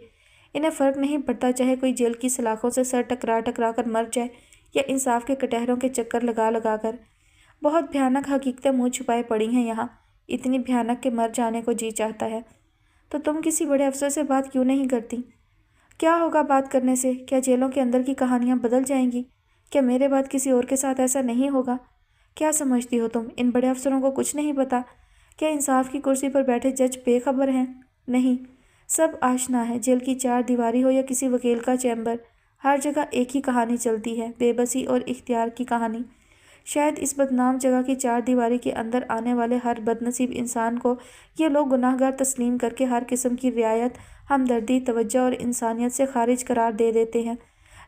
انہیں فرق نہیں پڑتا چاہے کوئی جیل کی سلاخوں سے سر ٹکرا ٹکرا کر مر جائے یا انصاف کے کٹہروں کے چکر لگا لگا کر۔ بہت بھیانک حقیقتیں منہ چھپائے پڑی ہیں یہاں، اتنی بھیانک کہ مر جانے کو جی چاہتا ہے۔ تو تم کسی بڑے افسر سے بات کیوں نہیں کرتی؟ کیا ہوگا بات کرنے سے؟ کیا جیلوں کے اندر کی کہانیاں بدل جائیں گی؟ کیا میرے بعد کسی اور کے ساتھ ایسا نہیں ہوگا؟ کیا سمجھتی ہو تم؟ ان بڑے افسروں کو کچھ نہیں پتا؟ کیا انصاف کی کرسی پر بیٹھے جج بے خبر ہیں؟ نہیں، سب آشنا ہے۔ جیل کی 4 دیواری ہو یا کسی وکیل کا چیمبر، ہر جگہ ایک ہی کہانی چلتی ہے، بے بسی اور اختیار کی کہانی۔ شاید اس بدنام جگہ کی 4 دیواری کے اندر آنے والے ہر بد نصیب انسان کو یہ لوگ گناہ گار تسلیم کر کے ہر قسم کی رعایت، ہمدردی، توجہ اور انسانیت سے خارج قرار دے دیتے ہیں۔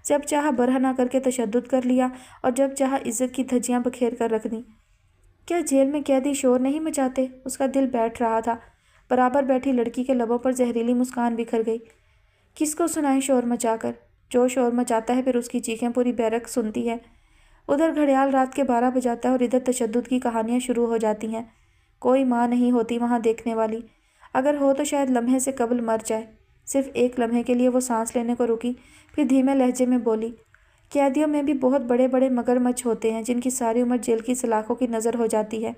جب چاہا برہنہ کر کے تشدد کر لیا اور جب چاہا عزت کی دھجیاں بکھیر کر رکھ دیں۔ کیا جیل میں قیدی شور نہیں مچاتے؟ اس کا دل بیٹھ رہا تھا۔ برابر بیٹھی لڑکی کے لبوں پر زہریلی مسکان بکھر گئی۔ کس کو سنائیں شور مچا کر؟ جو شور مچاتا ہے پھر اس کی چیخیں پوری بیرک سنتی ہے۔ ادھر گھڑیال رات کے 12 بجاتا ہے اور ادھر تشدد کی کہانیاں شروع ہو جاتی ہیں۔ کوئی ماں نہیں ہوتی وہاں دیکھنے والی، اگر ہو تو شاید لمحے سے قبل مر جائے۔ صرف ایک لمحے کے لیے وہ سانس لینے کو رکی، پھر دھیمے لہجے میں بولی، قیدیوں میں بھی بہت بڑے بڑے مگر مچھ ہوتے ہیں جن کی ساری عمر جیل کی سلاخوں کی نظر ہو جاتی ہے۔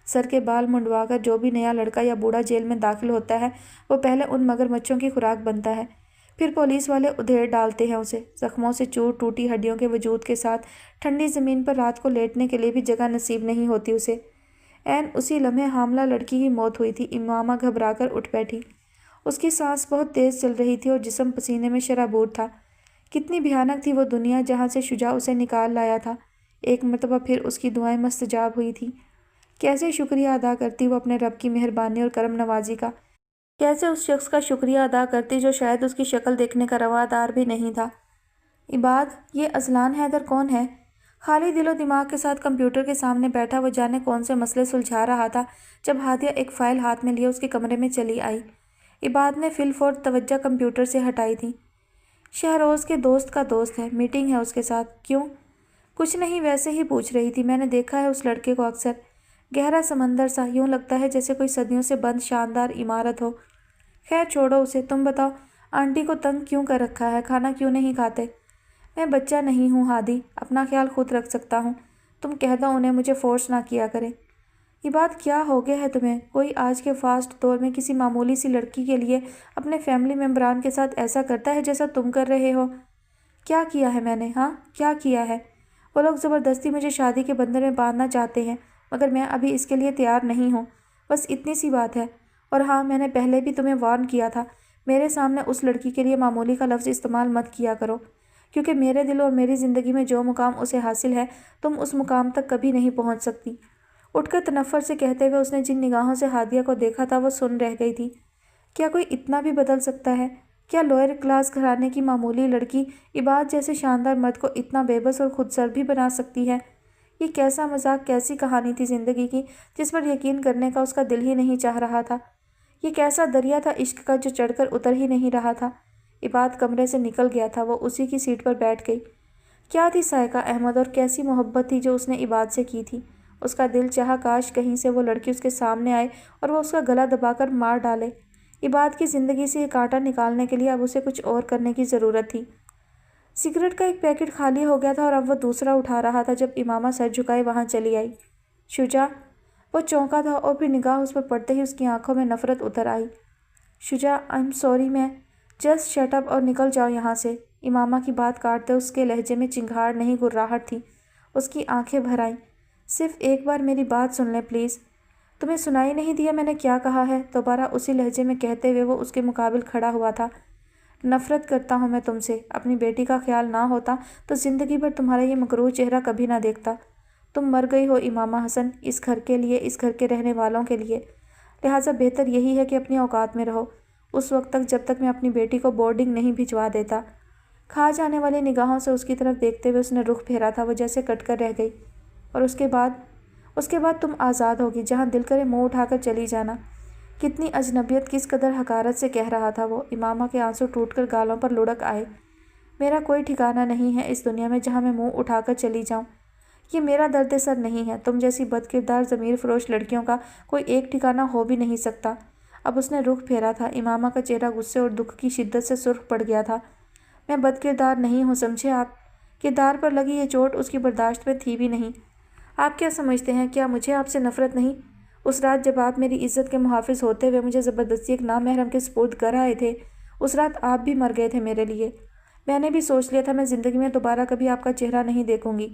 سر کے بال منڈوا کر جو بھی نیا لڑکا یا بوڑھا جیل میں داخل ہوتا ہے وہ پہلے ان مگر مچھوں کی خوراک بنتا ہے، پھر پولیس والے ادھیڑ ڈالتے ہیں اسے، زخموں سے چور ٹوٹی ہڈیوں کے وجود کے ساتھ ٹھنڈی زمین پر رات کو لیٹنے کے لیے بھی جگہ نصیب نہیں ہوتی اسے۔ عین اسی لمحے حاملہ لڑکی کی موت ہوئی تھی۔ امامہ گھبرا کر اٹھ بیٹھی۔ اس کی سانس بہت تیز چل رہی تھی اور جسم پسینے میں شرابور تھا۔ کتنی بھیانک تھی وہ دنیا جہاں سے شجاع اسے نکال لایا تھا۔ ایک مرتبہ پھر اس کی دعائیں مستجاب ہوئی تھیں۔ کیسے شکریہ ادا کرتی وہ اپنے رب کی مہربانی اور کرم نوازی کا، کیسے اس شخص کا شکریہ ادا کرتی جو شاید اس کی شکل دیکھنے کا روادار بھی نہیں تھا۔ عباد، یہ اذلان حیدر کون ہے؟ خالی دل و دماغ کے ساتھ کمپیوٹر کے سامنے بیٹھا وہ جانے کون سے مسئلے سلجھا رہا تھا جب ہادیہ ایک فائل ہاتھ میں لیے اس کے کمرے میں چلی آئی۔ عباد نے فی الفور توجہ کمپیوٹر سے ہٹائی تھی۔ شہروز کے دوست کا دوست ہے، میٹنگ ہے اس کے ساتھ۔ کیوں؟ کچھ نہیں، ویسے ہی پوچھ رہی تھی۔ میں نے دیکھا ہے اس لڑکے کو اکثر، گہرا سمندر سا، یوں لگتا ہے جیسے کوئی صدیوں سے بند شاندار عمارت ہو۔ خیر چھوڑو اسے، تم بتاؤ آنٹی کو تنگ کیوں کر رکھا ہے؟ کھانا کیوں نہیں کھاتے؟ میں بچہ نہیں ہوں ہادی، اپنا خیال خود رکھ سکتا ہوں، تم کہہ دو انہیں مجھے فورس نہ کیا کریں۔ یہ بات کیا ہو گیا ہے تمہیں؟ کوئی آج کے فاسٹ دور میں کسی معمولی سی لڑکی کے لیے اپنے فیملی ممبران کے ساتھ ایسا کرتا ہے جیسا تم کر رہے ہو؟ کیا کیا ہے میں نے؟ ہاں کیا کیا ہے؟ وہ لوگ زبردستی مجھے شادی کے بندھن میں باندھنا چاہتے ہیں، مگر میں ابھی اس کے لیے تیار نہیں ہوں، بس اتنی سی بات ہے۔ اور ہاں، میں نے پہلے بھی تمہیں وارن کیا تھا، میرے سامنے اس لڑکی کے لیے معمولی کا لفظ استعمال مت کیا کرو، کیونکہ میرے دل اور میری زندگی میں جو مقام اسے حاصل ہے تم اس مقام تک کبھی نہیں پہنچ سکتی۔ اٹھ کر تنفر سے کہتے ہوئے اس نے جن نگاہوں سے ہادیہ کو دیکھا تھا وہ سن رہ گئی تھی۔ کیا کوئی اتنا بھی بدل سکتا ہے؟ کیا لوئر کلاس گھرانے کی معمولی لڑکی عباد جیسے شاندار مرد کو اتنا بے بس اور خود سر بھی بنا سکتی ہے؟ یہ کیسا مذاق، کیسی کہانی تھی زندگی کی جس پر یقین کرنے کا اس کا دل ہی نہیں چاہ رہا تھا۔ یہ کیسا دریا تھا عشق کا جو چڑھ کر اتر ہی نہیں رہا تھا۔ عباد کمرے سے نکل گیا تھا، وہ اسی کی سیٹ پر بیٹھ گئی۔ کیا تھی سائقہ احمد اور کیسی محبت تھی جو اس نے عباد سے کی تھی۔ اس کا دل چاہا کاش کہیں سے وہ لڑکی اس کے سامنے آئے اور وہ اس کا گلا دبا کر مار ڈالے۔ عباد کی زندگی سے یہ کانٹا نکالنے کے لیے اب اسے کچھ اور کرنے کی ضرورت تھی۔ سگریٹ کا ایک پیکٹ خالی ہو گیا تھا اور اب وہ دوسرا اٹھا رہا تھا جب امامہ سر جھکائے وہاں چلی آئی۔ شجاع، وہ چونکا تھا اور پھر نگاہ اس پر پڑتے ہی اس کی آنکھوں میں نفرت اتر آئی۔ شجاع، آئی ایم سوری، میں جسٹ شٹ اپ اور نکل جاؤ یہاں سے۔ امامہ کی بات کاٹتے اس کے لہجے میں چنگھاڑ نہیں گراہٹ تھی۔ اس کی آنکھیں بھر آئیں۔ صرف ایک بار میری بات سن لیں پلیز۔ تمہیں سنائی نہیں دیا میں نے کیا کہا ہے؟ دوبارہ اسی لہجے میں کہتے ہوئے وہ اس کے مقابل کھڑا ہوا تھا۔ نفرت کرتا ہوں میں تم سے۔ اپنی بیٹی کا خیال نہ ہوتا تو زندگی بھر تمہارا یہ مکروہ چہرہ کبھی نہ دیکھتا۔ تم مر گئی ہو امامہ حسن، اس گھر کے لیے، اس گھر کے رہنے والوں کے لیے، لہٰذا بہتر یہی ہے کہ اپنی اوقات میں رہو، اس وقت تک جب تک میں اپنی بیٹی کو بورڈنگ نہیں بھجوا دیتا۔ کھا جانے والی نگاہوں سے اس کی طرف دیکھتے ہوئے اس نے رخ پھیرا تھا، وہ جیسے کٹ کر رہ گئی۔ اور اس کے بعد تم آزاد ہوگی، جہاں دل کرے منہ اٹھا کر چلی جانا۔ کتنی اجنبیت، کس قدر حقارت سے کہہ رہا تھا وہ۔ امامہ کے آنسو ٹوٹ کر گالوں پر لڑک آئے۔ میرا کوئی ٹھکانہ نہیں ہے اس دنیا میں جہاں میں منہ اٹھا کر چلی جاؤں۔ یہ میرا درد سر نہیں ہے، تم جیسی بد کردار ضمیر فروش لڑکیوں کا کوئی ایک ٹھکانہ ہو بھی نہیں سکتا۔ اب اس نے رخ پھیرا تھا۔ امامہ کا چہرہ غصے اور دکھ کی شدت سے سرخ پڑ گیا تھا۔ میں بد کردار نہیں ہوں، سمجھے آپ؟ کردار پر لگی یہ چوٹ اس کی برداشت میں تھی بھی نہیں۔ آپ کیا سمجھتے ہیں؟ کیا مجھے آپ سے نفرت نہیں؟ اس رات جب آپ میری عزت کے محافظ ہوتے ہوئے مجھے زبردستی ایک نامحرم کے سپرد کر آئے تھے، اس رات آپ بھی مر گئے تھے میرے لیے۔ میں نے بھی سوچ لیا تھا میں زندگی میں دوبارہ کبھی آپ کا چہرہ نہیں دیکھوں گی۔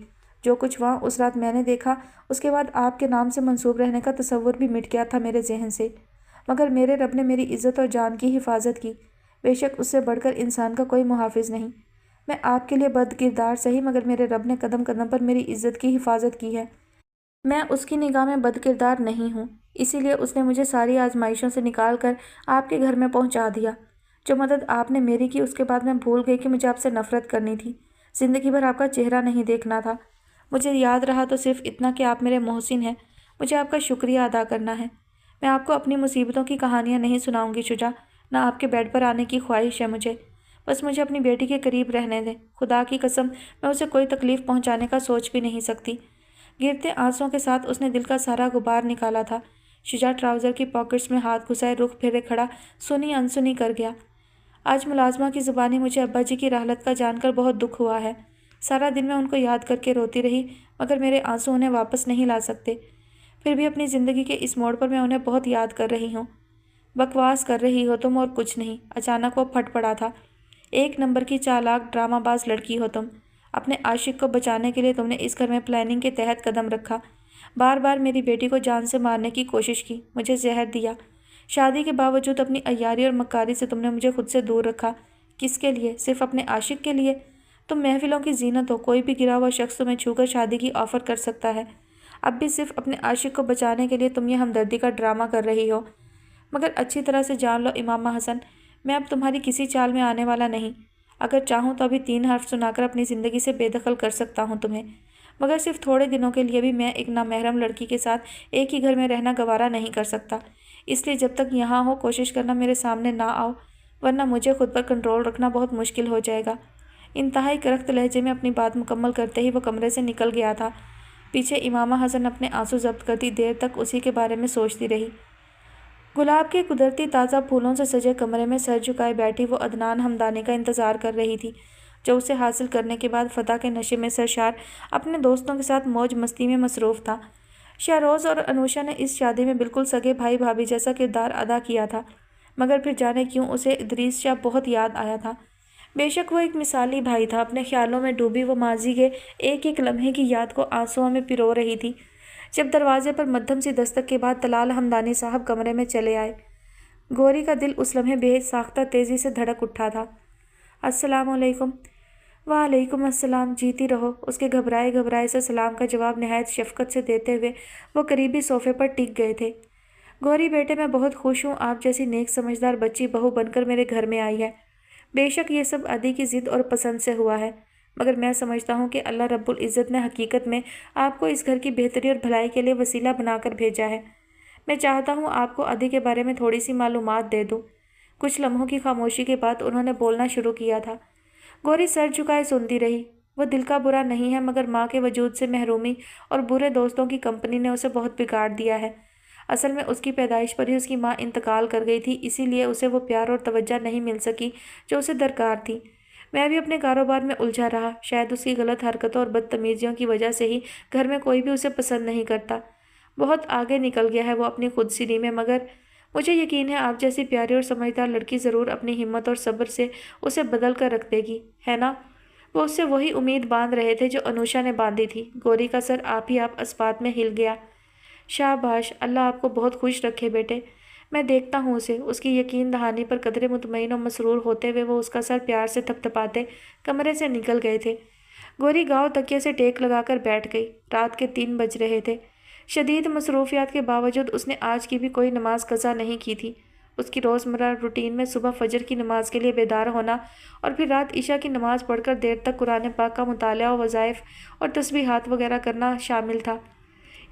جو کچھ وہاں اس رات میں نے دیکھا، اس کے بعد آپ کے نام سے منسوب رہنے کا تصور بھی مٹ گیا تھا میرے ذہن سے۔ مگر میرے رب نے میری عزت اور جان کی حفاظت کی۔ بے شک اس سے بڑھ کر انسان کا کوئی محافظ نہیں۔ میں آپ کے لیے بد کردار سہی، مگر میرے رب نے قدم قدم پر میری عزت کی حفاظت کی ہے۔ میں اس کی نگاہ میں بد کردار نہیں ہوں، اسی لیے اس نے مجھے ساری آزمائشوں سے نکال کر آپ کے گھر میں پہنچا دیا۔ جو مدد آپ نے میری کی، اس کے بعد میں بھول گئی کہ مجھے آپ سے نفرت کرنی تھی، زندگی بھر آپ کا چہرہ نہیں دیکھنا تھا۔ مجھے یاد رہا تو صرف اتنا کہ آپ میرے محسن ہیں، مجھے آپ کا شکریہ ادا کرنا ہے۔ میں آپ کو اپنی مصیبتوں کی کہانیاں نہیں سناؤں گی شجاع، نہ آپ کے بیڈ پر آنے کی خواہش ہے مجھے۔ بس مجھے اپنی بیٹی کے قریب رہنے دیں، خدا کی قسم میں اسے کوئی تکلیف پہنچانے کا سوچ بھی نہیں سکتی۔ گرتے آنسوں کے ساتھ اس نے دل کا سارا غبار نکالا تھا۔ شجاع ٹراؤزر کی پاکٹس میں ہاتھ گھسائے رخ پھیرے کھڑا سنی انسنی کر گیا۔ آج ملازمہ کی زبانی مجھے ابا جی کی رحلت کا جان کر بہت دکھ ہوا ہے۔ سارا دن میں ان کو یاد کر کے روتی رہی، مگر میرے آنسو انہیں واپس نہیں لا سکتے۔ پھر بھی اپنی زندگی کے اس موڑ پر میں انہیں بہت یاد کر رہی ہوں۔ بکواس کر رہی ہو تم اور کچھ نہیں۔ اچانک وہ پھٹ پڑا تھا۔ ایک نمبر کی چالاک ڈرامہ باز لڑکی ہو تم۔ اپنے عاشق کو بچانے کے لیے تم نے اس گھر میں پلاننگ کے تحت قدم رکھا، بار بار میری بیٹی کو جان سے مارنے کی کوشش کی، مجھے زہر دیا۔ شادی کے باوجود اپنی عیاری اور مکاری سے تم نے مجھے خود سے دور رکھا۔ کس کے لیے؟ صرف اپنے عاشق کے لیے؟ تم محفلوں کی زینت ہو، کوئی بھی گرا ہوا شخص تمہیں چھو کر شادی کی آفر کر سکتا ہے۔ اب بھی صرف اپنے عاشق کو بچانے کے لیے تم یہ ہمدردی کا ڈرامہ کر رہی ہو۔ مگر اچھی طرح سے جان لو امامہ حسن، میں اب تمہاری کسی چال میں آنے والا نہیں۔ اگر چاہوں تو ابھی 3 حرف سنا کر اپنی زندگی سے بے دخل کر سکتا ہوں تمہیں، مگر صرف تھوڑے دنوں کے لیے بھی میں ایک نامحرم لڑکی کے ساتھ ایک ہی گھر میں رہنا گوارا نہیں کر سکتا۔ اس لیے جب تک یہاں ہو کوشش کرنا میرے سامنے نہ آؤ، ورنہ مجھے خود پر کنٹرول رکھنا بہت مشکل ہو جائے گا۔ انتہائی کرخت لہجے میں اپنی بات مکمل کرتے ہی وہ کمرے سے نکل گیا تھا۔ پیچھے امامہ حسن اپنے آنسو ضبط کرتی دیر تک اسی کے بارے میں سوچتی رہی۔ گلاب کے قدرتی تازہ پھولوں سے سجے کمرے میں سر جھکائے بیٹھی وہ عدنان ہمدانی کا انتظار کر رہی تھی، جو اسے حاصل کرنے کے بعد فتح کے نشے میں سرشار اپنے دوستوں کے ساتھ موج مستی میں مصروف تھا۔ شہروز اور انوشا نے اس شادی میں بالکل سگے بھائی بھابھی جیسا کردار ادا کیا تھا، مگر پھر جانے کیوں اسے ادریس شاہ بہت یاد آیا تھا۔ بے شک وہ ایک مثالی بھائی تھا۔ اپنے خیالوں میں ڈوبی وہ ماضی کے ایک ایک لمحے کی یاد کو آنسوؤں میں پرو رہی تھی، جب دروازے پر مدھم سی دستک کے بعد طلال ہمدانی صاحب کمرے میں چلے آئے۔ गौरी का दिल उस लम्हे बेसाख्ता तेज़ी से धड़क उठा था। अस्सलाम वालेकुम। वालेकुम अस्सलाम, जीती रहो। उसके घबराए घबराए से सलाम का जवाब निहायत शफ़क़त से देते हुए वो करीबी सोफ़े पर टिक गए थे। गौरी बेटे, मैं बहुत खुश हूँ, आप जैसी नेक समझदार बच्ची बहू बनकर मेरे घर में आई है। बेशक ये सब अदी की ज़िद और पसंद से हुआ है, मगर मैं समझता हूँ कि अल्लाह रब्बुल इज़्ज़त ने हकीकत में आपको इस घर की बेहतरी और भलाई के लिए वसीला बनाकर भेजा है। मैं चाहता हूँ आपको अदी के बारे में थोड़ी सी मालूमात दे दूँ। कुछ लम्हों की खामोशी के बाद उन्होंने बोलना शुरू किया था। गौरी सर झुकाए सुनती रही। वह दिल का बुरा नहीं है, मगर माँ के वजूद से महरूमी और बुरे दोस्तों की कंपनी ने उसे बहुत बिगाड़ दिया है। असल में उसकी पैदाइश पर ही उसकी माँ इंतकाल कर गई थी, इसीलिए उसे वो प्यार और तवज्जो नहीं मिल सकी जो उसे दरकार थी। मैं भी अपने कारोबार में उलझा रहा। शायद उसकी गलत हरकतों और बदतमीजियों की वजह से ही घर में कोई भी उसे पसंद नहीं करता। बहुत आगे निकल गया है वो अपनी खुदसिरी में, मगर मुझे यकीन है आप जैसी प्यारी और समझदार लड़की ज़रूर अपनी हिम्मत और सब्र से उसे बदल कर रख देगी, है ना? वो उससे वही उम्मीद बांध रहे थे जो अनुषा ने बांधी थी। गौरी का सर आप ही आप अस्पात में हिल गया। शाबाश, अल्लाह आपको बहुत खुश रखे बेटे। मैं देखता हूँ उसे। उसकी यकीन दहानी पर कदरे मुतमईन और मसरूर होते हुए वो उसका सर प्यार से थपथपाते कमरे से निकल गए थे। गौरी गाँव तकिए से टेक लगाकर बैठ गई। रात के 3 बज रहे थे। शदीद मसरूफियात के बावजूद उसने आज की भी कोई नमाज कज़ा नहीं की थी। उसकी रोज़मर्रा रूटीन में सुबह फजर की नमाज के लिए बेदार होना और फिर रात इशा की नमाज पढ़कर देर तक कुरान पाक का मुताला और वज़ाइफ और तस्बीहात वगैरह करना शामिल था।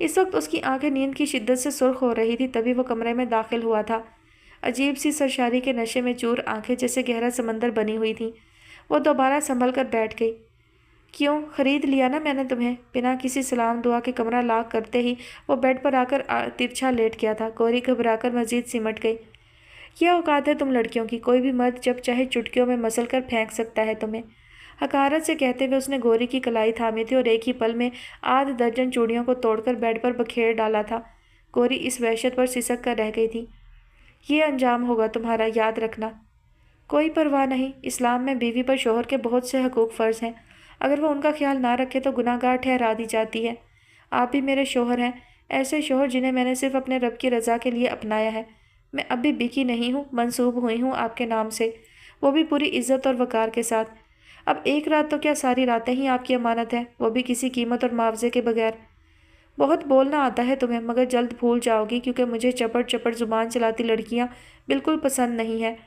इस वक्त उसकी आंखें नींद की शिद्दत से सुर्ख हो रही थी, तभी वो कमरे में दाखिल हुआ था। अजीब सी सरशारी के नशे में चूर आंखें जैसे गहरा समंदर बनी हुई थीं। वो दोबारा संभल कर बैठ गई। क्यों, खरीद लिया ना मैंने तुम्हें? बिना किसी सलाम दुआ के कमरा लॉक करते ही वो बेड पर आकर तिरछा लेट गया था। गौरी घबराकर मजीद सिमट गई। क्या औकात है तुम लड़कियों की? कोई भी मर्द जब चाहे चुटकियों में मसल कर फेंक सकता है तुम्हें। हकारत से कहते हुए उसने गौरी की कलाई थामी थी और एक ही पल में आध दर्जन चूड़ियों को तोड़कर बेड पर बखेर डाला था। गौरी इस वहशत पर सिसक कर रह गई थी। ये अंजाम होगा तुम्हारा, याद रखना। कोई परवाह नहीं। इस्लाम में बीवी पर शोहर के बहुत से हकूक़ फ़र्ज़ हैं। अगर वो उनका ख्याल ना रखे तो गुनाहगार ठहरा दी जाती है। आप भी मेरे शोहर हैं, ऐसे शोहर जिन्हें मैंने सिर्फ अपने रब की रज़ा के लिए अपनाया है। मैं अब भी बिकी नहीं हूँ, मंसूब हुई हूँ आपके नाम से, वो भी पूरी इज़्ज़त और वक़ार के साथ। अब एक रात तो क्या, सारी रातें ही आपकी अमानत है, वो भी किसी कीमत और मुआवजे के बगैर। बहुत बोलना आता है तुम्हें, मगर जल्द भूल जाओगी, क्योंकि मुझे चपड़ चपड़ ज़ुबान चलाती लड़कियाँ बिल्कुल पसंद नहीं है।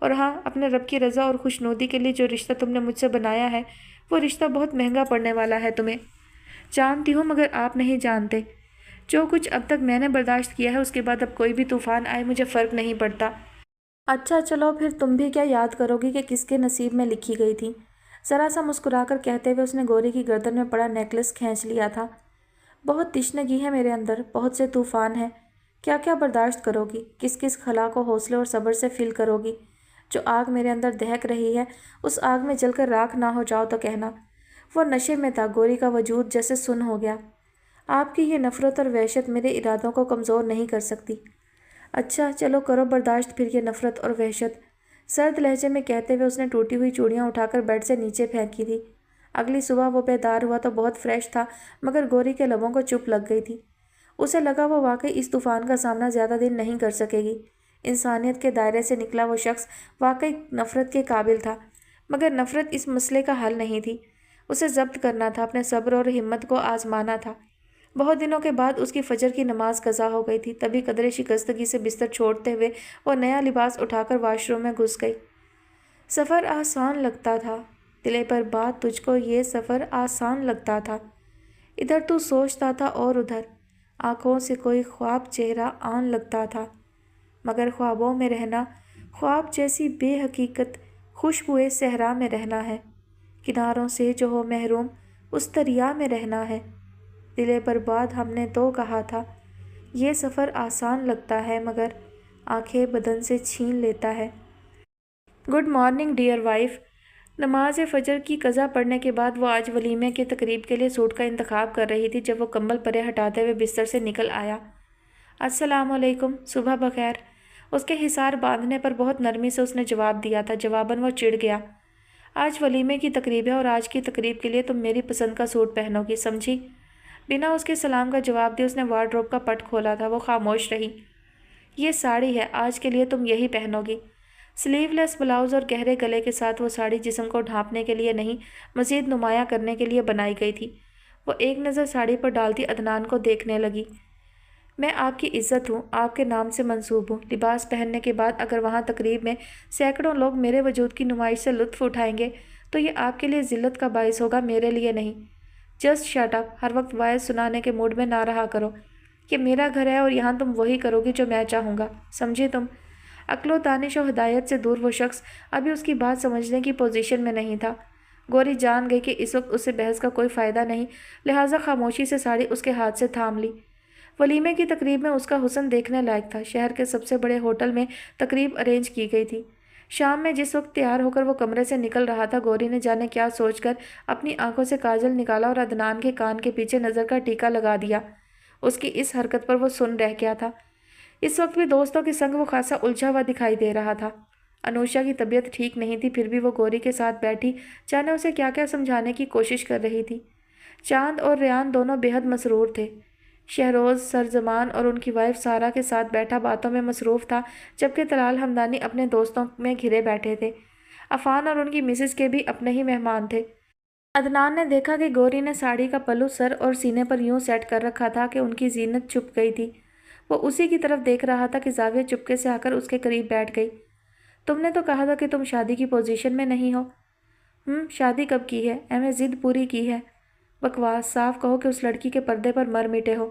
और हाँ, अपने रब की रज़ा और खुशनुदी के लिए जो रिश्ता तुमने मुझसे बनाया है, वो रिश्ता बहुत महंगा पड़ने वाला है तुम्हें। जानती हूँ, मगर आप नहीं जानते। जो कुछ अब तक मैंने बर्दाश्त किया है, उसके बाद अब कोई भी तूफ़ान आए मुझे फ़र्क नहीं पड़ता। अच्छा चलो, फिर तुम भी क्या याद करोगी कि किसके नसीब में लिखी गई थी? ज़रा सा मुस्कुराकर कहते हुए उसने गौरी की गर्दन में पड़ा नेकलेस खींच लिया था। बहुत तिश्नगी है मेरे अंदर, बहुत से तूफ़ान हैं। क्या क्या बर्दाश्त करोगी? किस किस खला को हौसले और सब्र से फिल करोगी? जो आग मेरे अंदर दहक रही है, उस आग में जलकर राख ना हो जाओ तो कहना। वो नशे में था। गौरी का वजूद जैसे सुन्न हो गया। आपकी ये नफ़रत और वहशत मेरे इरादों को कमज़ोर नहीं कर सकती। अच्छा चलो, करो बर्दाश्त फिर ये नफ़रत और वहशत। सर्द लहजे में कहते हुए उसने टूटी हुई चूड़ियाँ उठाकर बेड से नीचे फेंकी थी। अगली सुबह वो बेदार हुआ तो बहुत फ्रेश था, मगर गौरी के लबों को चुप लग गई थी। उसे लगा वो वाकई इस तूफ़ान का सामना ज़्यादा दिन नहीं कर सकेगी। इंसानियत के दायरे से निकला वो शख्स वाकई नफ़रत के काबिल था, मगर नफ़रत इस मसले का हल नहीं थी। उसे ज़ब्त करना था, अपने सब्र और हिम्मत को आजमाना था। बहुत दिनों के बाद उसकी फजर की नमाज कज़ा हो गई थी। तभी कदरे शिकस्तगी से बिस्तर छोड़ते हुए वो नया लिबास उठाकर वाशरूम में घुस गई। सफ़र आसान लगता था, दिले पर बात तुझको ये सफ़र आसान लगता था। इधर तू सोचता था और उधर आँखों से कोई ख्वाब चेहरा आन लगता था, मगर ख्वाबों में रहना, ख्वाब जैसी बेहकीकत खुशबुए सहरा में रहना है। किनारों से जो हो महरूम, उस दरिया में रहना है। दिले बर्बाद हमने तो कहा था, ये सफ़र आसान लगता है, मगर आंखें बदन से छीन लेता है। Good morning dear wife. नमाज फ़जर की कज़ा पढ़ने के बाद वो आज वलीमे के तकरीब के लिए सूट का इंतखाब कर रही थी जब वो कंबल परे हटाते हुए बिस्तर से निकल आया। अस्सलाम वालेकुम, सुबह बखैर। उसके हिसार बांधने पर बहुत नरमी से उसने जवाब दिया था। जवाबन वो चिढ़ गया। आज वलीमे की तकरीब है और आज की तकरीब के लिए तुम मेरी पसंद का सूट पहनोगी, समझी? बिना उसके सलाम का जवाब दिए उसने वार्डरोब का पट खोला था। वो खामोश रही। یہ ساڑی ہے، آج کے لیے تم یہی پہنو گی۔ سلیو لیس بلاؤز اور گہرے گلے کے ساتھ وہ ساڑی جسم کو ڈھانپنے کے لیے نہیں، مزید نمایاں کرنے کے لیے بنائی گئی تھی۔ وہ ایک نظر ساڑی پر ڈالتی عدنان کو دیکھنے لگی۔ میں آپ کی عزت ہوں، آپ کے نام سے منسوب ہوں۔ لباس پہننے کے بعد اگر وہاں تقریب میں سینکڑوں لوگ میرے وجود کی نمائش سے لطف اٹھائیں گے تو یہ آپ کے لیے ذلت کا باعث ہوگا، میرے لیے نہیں۔ جسٹ شٹ اپ، ہر وقت وائز سنانے کے موڈ میں نہ رہا کرو۔ یہ میرا گھر ہے اور یہاں تم وہی کرو گی جو میں چاہوں گا، سمجھے تم؟ عقل و دانش و ہدایت سے دور وہ شخص ابھی اس کی بات سمجھنے کی پوزیشن میں نہیں تھا۔ گوری جان گئی کہ اس وقت اسے بحث کا کوئی فائدہ نہیں، لہٰذا خاموشی سے ساڑی اس کے ہاتھ سے تھام لی۔ ولیمے کی تقریب میں اس کا حسن دیکھنے لائق تھا۔ شہر کے سب سے بڑے ہوٹل میں تقریب ارینج کی گئی تھی۔ شام میں جس وقت تیار ہو کر وہ کمرے سے نکل رہا تھا، گوری نے جانے کیا سوچ کر اپنی آنکھوں سے کاجل نکالا اور عدنان کے کان کے پیچھے نظر کا ٹیکا لگا دیا۔ اس کی اس حرکت پر وہ سن رہ گیا تھا۔ اس وقت بھی دوستوں کے سنگ وہ خاصا الجھا ہوا دکھائی دے رہا تھا۔ انوشا کی طبیعت ٹھیک نہیں تھی، پھر بھی وہ گوری کے ساتھ بیٹھی جانے اسے کیا کیا سمجھانے کی کوشش کر رہی تھی۔ چاند اور ریان دونوں بے حد مسرور تھے۔ شہروز سرزمان اور ان کی وائف سارا کے ساتھ بیٹھا باتوں میں مصروف تھا، جبکہ طلال ہمدانی اپنے دوستوں میں گھرے بیٹھے تھے۔ عفان اور ان کی مسز کے بھی اپنے ہی مہمان تھے۔ عدنان نے دیکھا کہ گوری نے ساڑی کا پلو سر اور سینے پر یوں سیٹ کر رکھا تھا کہ ان کی زینت چھپ گئی تھی۔ وہ اسی کی طرف دیکھ رہا تھا کہ زاویہ چپکے سے آ کر اس کے قریب بیٹھ گئی۔ تم نے تو کہا تھا کہ تم شادی کی پوزیشن میں نہیں ہو۔ شادی کب کی ہے؟ میں ضد پوری کی ہے۔ بکواس، صاف کہو کہ اس لڑکی کے پردے پر مر مٹے ہو۔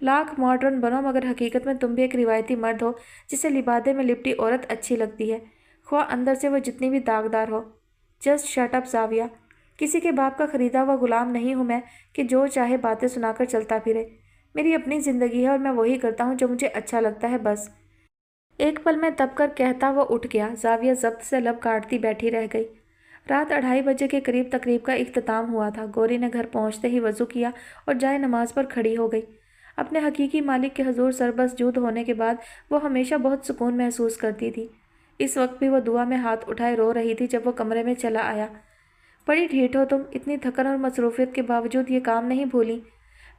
لاکھ ماڈرن بنو مگر حقیقت میں تم بھی ایک روایتی مرد ہو جسے لبادے میں لپٹی عورت اچھی لگتی ہے، خواہ اندر سے وہ جتنی بھی داغدار ہو۔ جسٹ شٹ اپ زاویہ، کسی کے باپ کا خریدا ہوا غلام نہیں ہوں میں کہ جو چاہے باتیں سنا کر چلتا پھرے۔ میری اپنی زندگی ہے اور میں وہی کرتا ہوں جو مجھے اچھا لگتا ہے، بس۔ ایک پل میں تب کر کہتا وہ اٹھ گیا۔ زاویہ ضبط سے لب کاٹتی بیٹھی رہ گئی۔ رات 2:30 بجے کے قریب تقریب کا اختتام ہوا تھا۔ گوری نے گھر پہنچتے ہی وضو کیا اور جائے نماز پر کھڑی ہو گئی۔ اپنے حقیقی مالک کے حضور سربسجود ہونے کے بعد وہ ہمیشہ بہت سکون محسوس کرتی تھی۔ اس وقت بھی وہ دعا میں ہاتھ اٹھائے رو رہی تھی جب وہ کمرے میں چلا آیا۔ بڑی ڈھیٹ ہو تم، اتنی تھکن اور مصروفیت کے باوجود یہ کام نہیں بھولی؟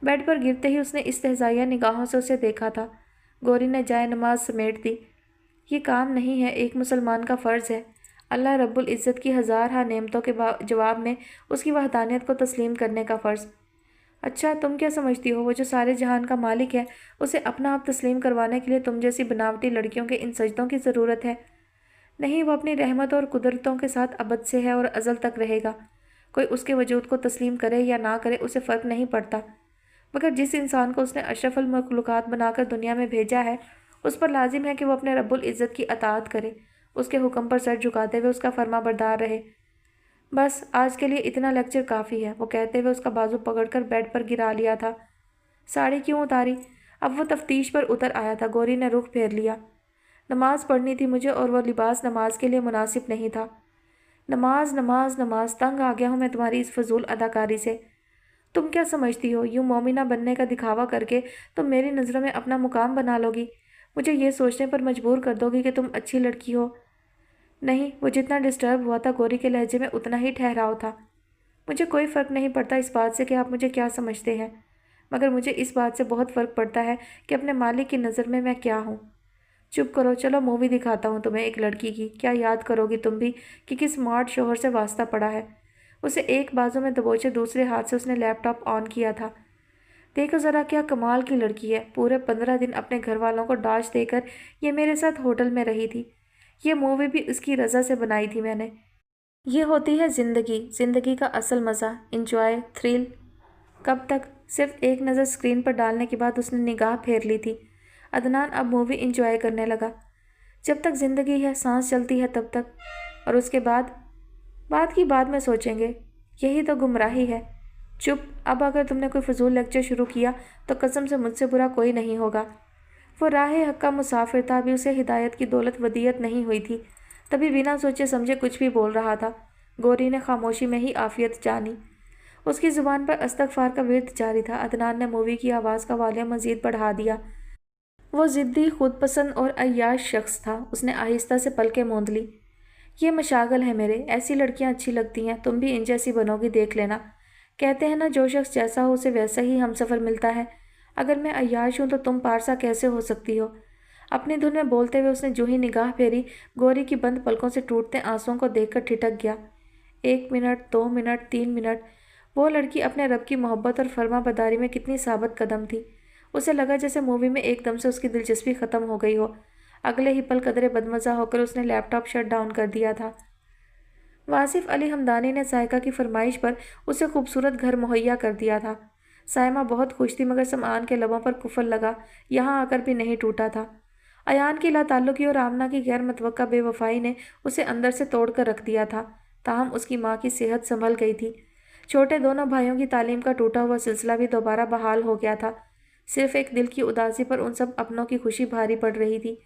بیڈ پر گرتے ہی اس نے استہزائیہ نگاہوں سے اسے دیکھا تھا۔ گوری نے جائے نماز سمیٹ دی۔ یہ کام نہیں ہے، ایک مسلمان کا فرض ہے۔ اللہ رب العزت کی ہزارہا نعمتوں کے جواب میں اس کی وحدانیت کو تسلیم کرنے کا فرض۔ اچھا، تم کیا سمجھتی ہو وہ جو سارے جہان کا مالک ہے، اسے اپنا آپ تسلیم کروانے کے لیے تم جیسی بناوٹی لڑکیوں کے ان سجدوں کی ضرورت ہے؟ نہیں، وہ اپنی رحمت اور قدرتوں کے ساتھ ابد سے ہے اور ازل تک رہے گا۔ کوئی اس کے وجود کو تسلیم کرے یا نہ کرے اسے فرق نہیں پڑتا، مگر جس انسان کو اس نے اشرف المخلوقات بنا کر دنیا میں بھیجا ہے اس پر لازم ہے کہ وہ اپنے رب العزت کی اطاعت کرے، اس کے حکم پر سر جھکاتے ہوئے اس کا فرما بردار رہے۔ بس آج کے لیے اتنا لیکچر کافی ہے، وہ کہتے ہوئے اس کا بازو پکڑ کر بیڈ پر گرا لیا تھا۔ ساڑی کیوں اتاری؟ اب وہ تفتیش پر اتر آیا تھا۔ گوری نے رخ پھیر لیا۔ نماز پڑھنی تھی مجھے اور وہ لباس نماز کے لیے مناسب نہیں تھا۔ نماز نماز نماز، تنگ آ گیا ہوں میں تمہاری اس فضول اداکاری سے۔ تم کیا سمجھتی ہو یوں مومنہ بننے کا دکھاوا کر کے تم میری نظروں میں اپنا مقام بنا لو گی، مجھے یہ سوچنے پر مجبور کر دو گی کہ تم اچھی لڑکی ہو؟ نہیں، وہ جتنا ڈسٹرب ہوا تھا گوری کے لہجے میں اتنا ہی ٹھہراؤ تھا۔ مجھے کوئی فرق نہیں پڑتا اس بات سے کہ آپ مجھے کیا سمجھتے ہیں، مگر مجھے اس بات سے بہت فرق پڑتا ہے کہ اپنے مالک کی نظر میں کیا ہوں۔ چپ کرو، چلو مووی دکھاتا ہوں تمہیں ایک لڑکی کی، کیا یاد کرو گی تم بھی کہ کس اسمارٹ شوہر سے واسطہ پڑا ہے۔ اسے ایک بازو میں دبوچے دوسرے ہاتھ سے اس نے لیپ ٹاپ آن کیا تھا۔ دیکھو ذرا کیا کمال کی لڑکی ہے، پورے 15 دن اپنے گھر والوں کو ڈاش دے کر یہ میرے ساتھ ہوٹل میں رہی تھی۔ یہ مووی بھی اس کی رضا سے بنائی تھی میں نے۔ یہ ہوتی ہے زندگی، زندگی کا اصل مزہ، انجوائے، تھرل۔ کب تک؟ صرف ایک نظر اسکرین پر ڈالنے کے بعد اس نے نگاہ پھیر لی تھی۔ عدنان اب مووی انجوائے کرنے لگا۔ جب تک زندگی ہے، سانس چلتی ہے تب تک، اور اس کے بعد کی بعد میں سوچیں گے، یہی تو گمراہی ہے۔ چپ، اب اگر تم نے کوئی فضول لیکچر شروع کیا تو قسم سے مجھ سے برا کوئی نہیں ہوگا۔ وہ راہ حق کا مسافر تھا، ابھی اسے ہدایت کی دولت ودیعت نہیں ہوئی تھی، تبھی بنا سوچے سمجھے کچھ بھی بول رہا تھا۔ گوری نے خاموشی میں ہی عافیت جانی۔ اس کی زبان پر استغفار کا ورد جاری تھا۔ عدنان نے مووی کی آواز کا والیوم مزید بڑھا دیا۔ وہ ضدی، خود پسند اور عیاش شخص تھا۔ اس نے آہستہ سے پلکیں موند لی۔ یہ مشاغل ہے میرے، ایسی لڑکیاں اچھی لگتی ہیں، تم بھی ان جیسی بنو گی، دیکھ لینا۔ کہتے ہیں نا جو شخص جیسا ہو اسے ویسا ہی ہم سفر ملتا ہے۔ اگر میں عیاش ہوں تو تم پارسا کیسے ہو سکتی ہو؟ अपनी धुन में बोलते हुए उसने जो ही निगाह फेरी, गौरी की बंद पलकों से टूटते आंसुओं को देखकर ठिठक गया। 1 मिनट, 2 मिनट, 3 मिनट, वो लड़की अपने रब की मोहब्बत और फर्माबरदारी में कितनी साबित कदम थी। उसे लगा जैसे मूवी में एकदम से उसकी दिलचस्पी खत्म हो गई हो। अगले ही पल कदरे बदमजा होकर उसने लैपटॉप शट डाउन कर दिया था। वासिफ अली हमदानी ने सायका की फरमाइश पर उसे खूबसूरत घर मुहैया कर दिया था। सायमा बहुत खुश थी, मगर समआन के लबों पर कुफल लगा यहाँ आकर भी नहीं टूटा था। अयान की लाताल्लुकी और आमना की गैर मुतवक्का बेवफाई ने उसे अंदर से तोड़ कर रख दिया था। ताहम उसकी माँ की सेहत संभल गई थी। छोटे दोनों भाइयों की तालीम का टूटा हुआ सिलसिला भी दोबारा बहाल हो गया था। सिर्फ एक दिल की उदासी पर उन सब अपनों की खुशी भारी पड़ रही थी।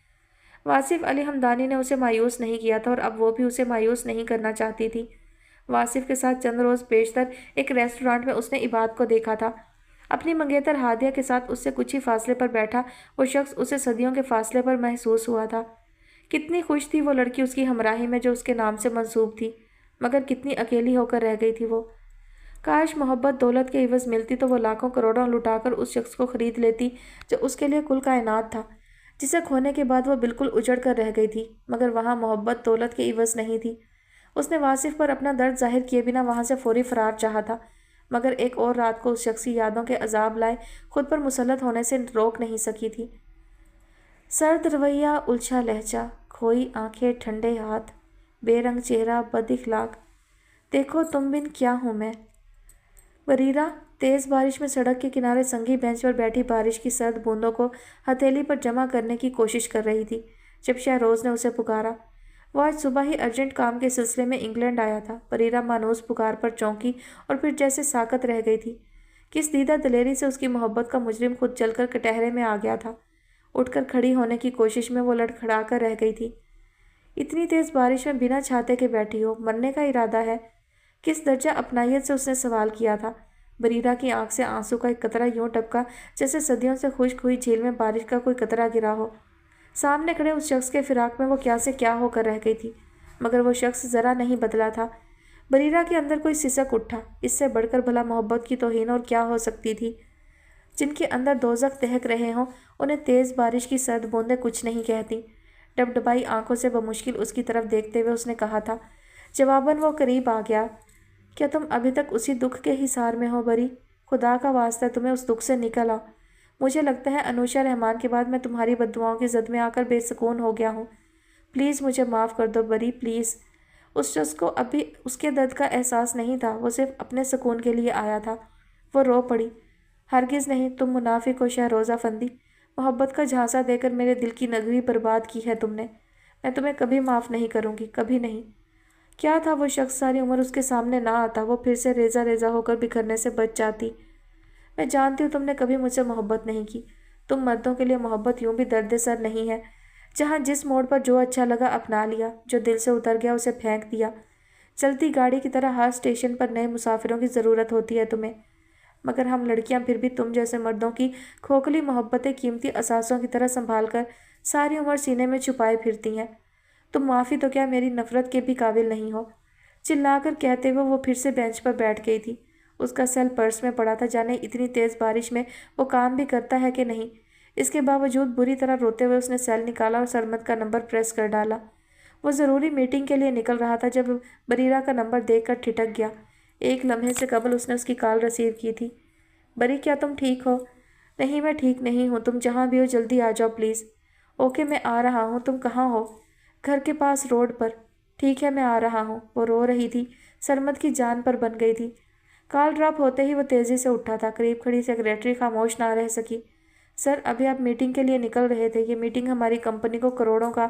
वासिफ अली हमदानी ने उसे मायूस नहीं किया था और अब वो भी उसे मायूस नहीं करना चाहती थी। वासिफ के साथ चंद रोज़ पेशतर एक रेस्टोरेंट में उसने इबाद को देखा था। अपनी मंगेतर हादिया के साथ उससे कुछ ही फासले पर बैठा वो शख्स उसे सदियों के फासले पर महसूस हुआ था। कितनी खुश थी वो लड़की उसकी हमराही में जो उसके नाम से मंसूब थी, मगर कितनी अकेली होकर रह गई थी वो। काश मोहब्बत दौलत के इवज़ मिलती तो वो लाखों करोड़ों लुटाकर उस शख्स को खरीद लेती जो उसके लिए कुल कायनात था, जिसे खोने के बाद वो बिल्कुल उजड़ कर रह गई थी। मगर वहाँ मोहब्बत दौलत के इवज़ नहीं थी। उसने वासिफ पर अपना दर्द जाहिर किए बिना वहाँ से फौरी फरार चाहा था, मगर एक और रात को उस शख्स की यादों के अजाब लाए खुद पर मुसल्लत होने से रोक नहीं सकी थी। सर्द रवैया, उलझा लहजा, खोई आंखें, ठंडे हाथ, बेरंग चेहरा, बद इखलाक, देखो तुम बिन क्या हूँ मैं। बरीरा तेज़ बारिश में सड़क के किनारे संगी बेंच पर बैठी बारिश की सर्द बूंदों को हथेली पर जमा करने की कोशिश कर रही थी जब शहरोज़ ने उसे पुकारा। वो आज सुबह ही अर्जेंट काम के सिलसिले में इंग्लैंड आया था। बरीरा मानूस पुकार पर चौंकी और फिर जैसे साकत रह गई थी। किस दीदा दलेरी से उसकी मोहब्बत का मुजरिम खुद जलकर कटहरे में आ गया था। उठकर खड़ी होने की कोशिश में वो लड़खड़ा कर रह गई थी। इतनी तेज़ बारिश में बिना छाते के बैठी हो, मरने का इरादा है? किस दर्जा अपनायत से उसने सवाल किया था। बरीरा की आंख से आंसू का एक कतरा यूं टपका जैसे सदियों से खुश्क हुई झील में बारिश का कोई कतरा गिरा हो। सामने खड़े उस शख्स के फिराक में वो क्या से क्या होकर रह गई थी, मगर वो शख्स ज़रा नहीं बदला था। बरीरा के अंदर कोई सिसक उठा। इससे बढ़कर भला मोहब्बत की तौहीन और क्या हो सकती थी। जिनके अंदर दोज़ख दहक रहे हों उन्हें तेज़ बारिश की सर्द बूंदें कुछ नहीं कहती। डबडबाई आंखों से बमुश्किल उसकी तरफ देखते हुए उसने कहा था। जवाबन वो करीब आ गया। क्या तुम अभी तक उसी दुख के हिसार में हो बरी? खुदा का वास्ता तुम्हें उस दुख से निकल आओ। मुझे लगता है अनुषा रहमान के बाद मैं तुम्हारी बद्दुआओं की जद में आकर बेसुकून हो गया हूँ। प्लीज़ मुझे माफ़ कर दो बरी, प्लीज़। उस शख्स को अभी उसके दर्द का एहसास नहीं था। वो सिर्फ अपने सुकून के लिए आया था। वो रो पड़ी। हरगिज़ नहीं, तुम मुनाफिक हो शहरोज़ा फंदी। मोहब्बत का झांसा देकर मेरे दिल की नगरी बर्बाद की है तुमने। मैं तुम्हें कभी माफ़ नहीं करूँगी, कभी नहीं। क्या था वो शख्स? सारी उम्र उसके सामने ना आता वो फिर से रेजा रेजा होकर बिखरने से बच जाती। मैं जानती हूँ तुमने कभी मुझसे मोहब्बत नहीं की। तुम मर्दों के लिए मोहब्बत यूं भी दर्द सर नहीं है। जहाँ जिस मोड़ पर जो अच्छा लगा अपना लिया, जो दिल से उतर गया उसे फेंक दिया। चलती गाड़ी की तरह हर स्टेशन पर नए मुसाफिरों की ज़रूरत होती है तुम्हें। मगर हम लड़कियां फिर भी तुम जैसे मर्दों की खोखली मोहब्बतें कीमती असासों की तरह संभाल कर सारी उम्र सीने में छुपाए फिरती हैं। तुम माफ़ी तो क्या मेरी नफ़रत के भी काबिल नहीं हो। चिल्लाकर कहते हुए वो फिर से बेंच पर बैठ गई थी। उसका सेल पर्स में पड़ा था। जाने इतनी तेज़ बारिश में वो काम भी करता है कि नहीं। इसके बावजूद बुरी तरह रोते हुए उसने सेल निकाला और सरमद का नंबर प्रेस कर डाला। वो ज़रूरी मीटिंग के लिए निकल रहा था जब बरीरा का नंबर देखकर ठिठक गया। एक लम्हे से कबल उसने उसकी कॉल रिसीव की थी। बरी, क्या तुम ठीक हो? नहीं, मैं ठीक नहीं हूँ। तुम जहाँ भी हो जल्दी आ जाओ प्लीज़। ओके, मैं आ रहा हूँ। तुम कहाँ हो? घर के पास, रोड पर। ठीक है, मैं आ रहा हूँ। वो रो रही थी। सरमद की जान पर बन गई थी। कॉल ड्रॉप होते ही वो तेज़ी से उठा था। करीब खड़ी सेक्रेटरी खामोश ना रह सकी। सर, अभी आप मीटिंग के लिए निकल रहे थे। ये मीटिंग हमारी कंपनी को करोड़ों का।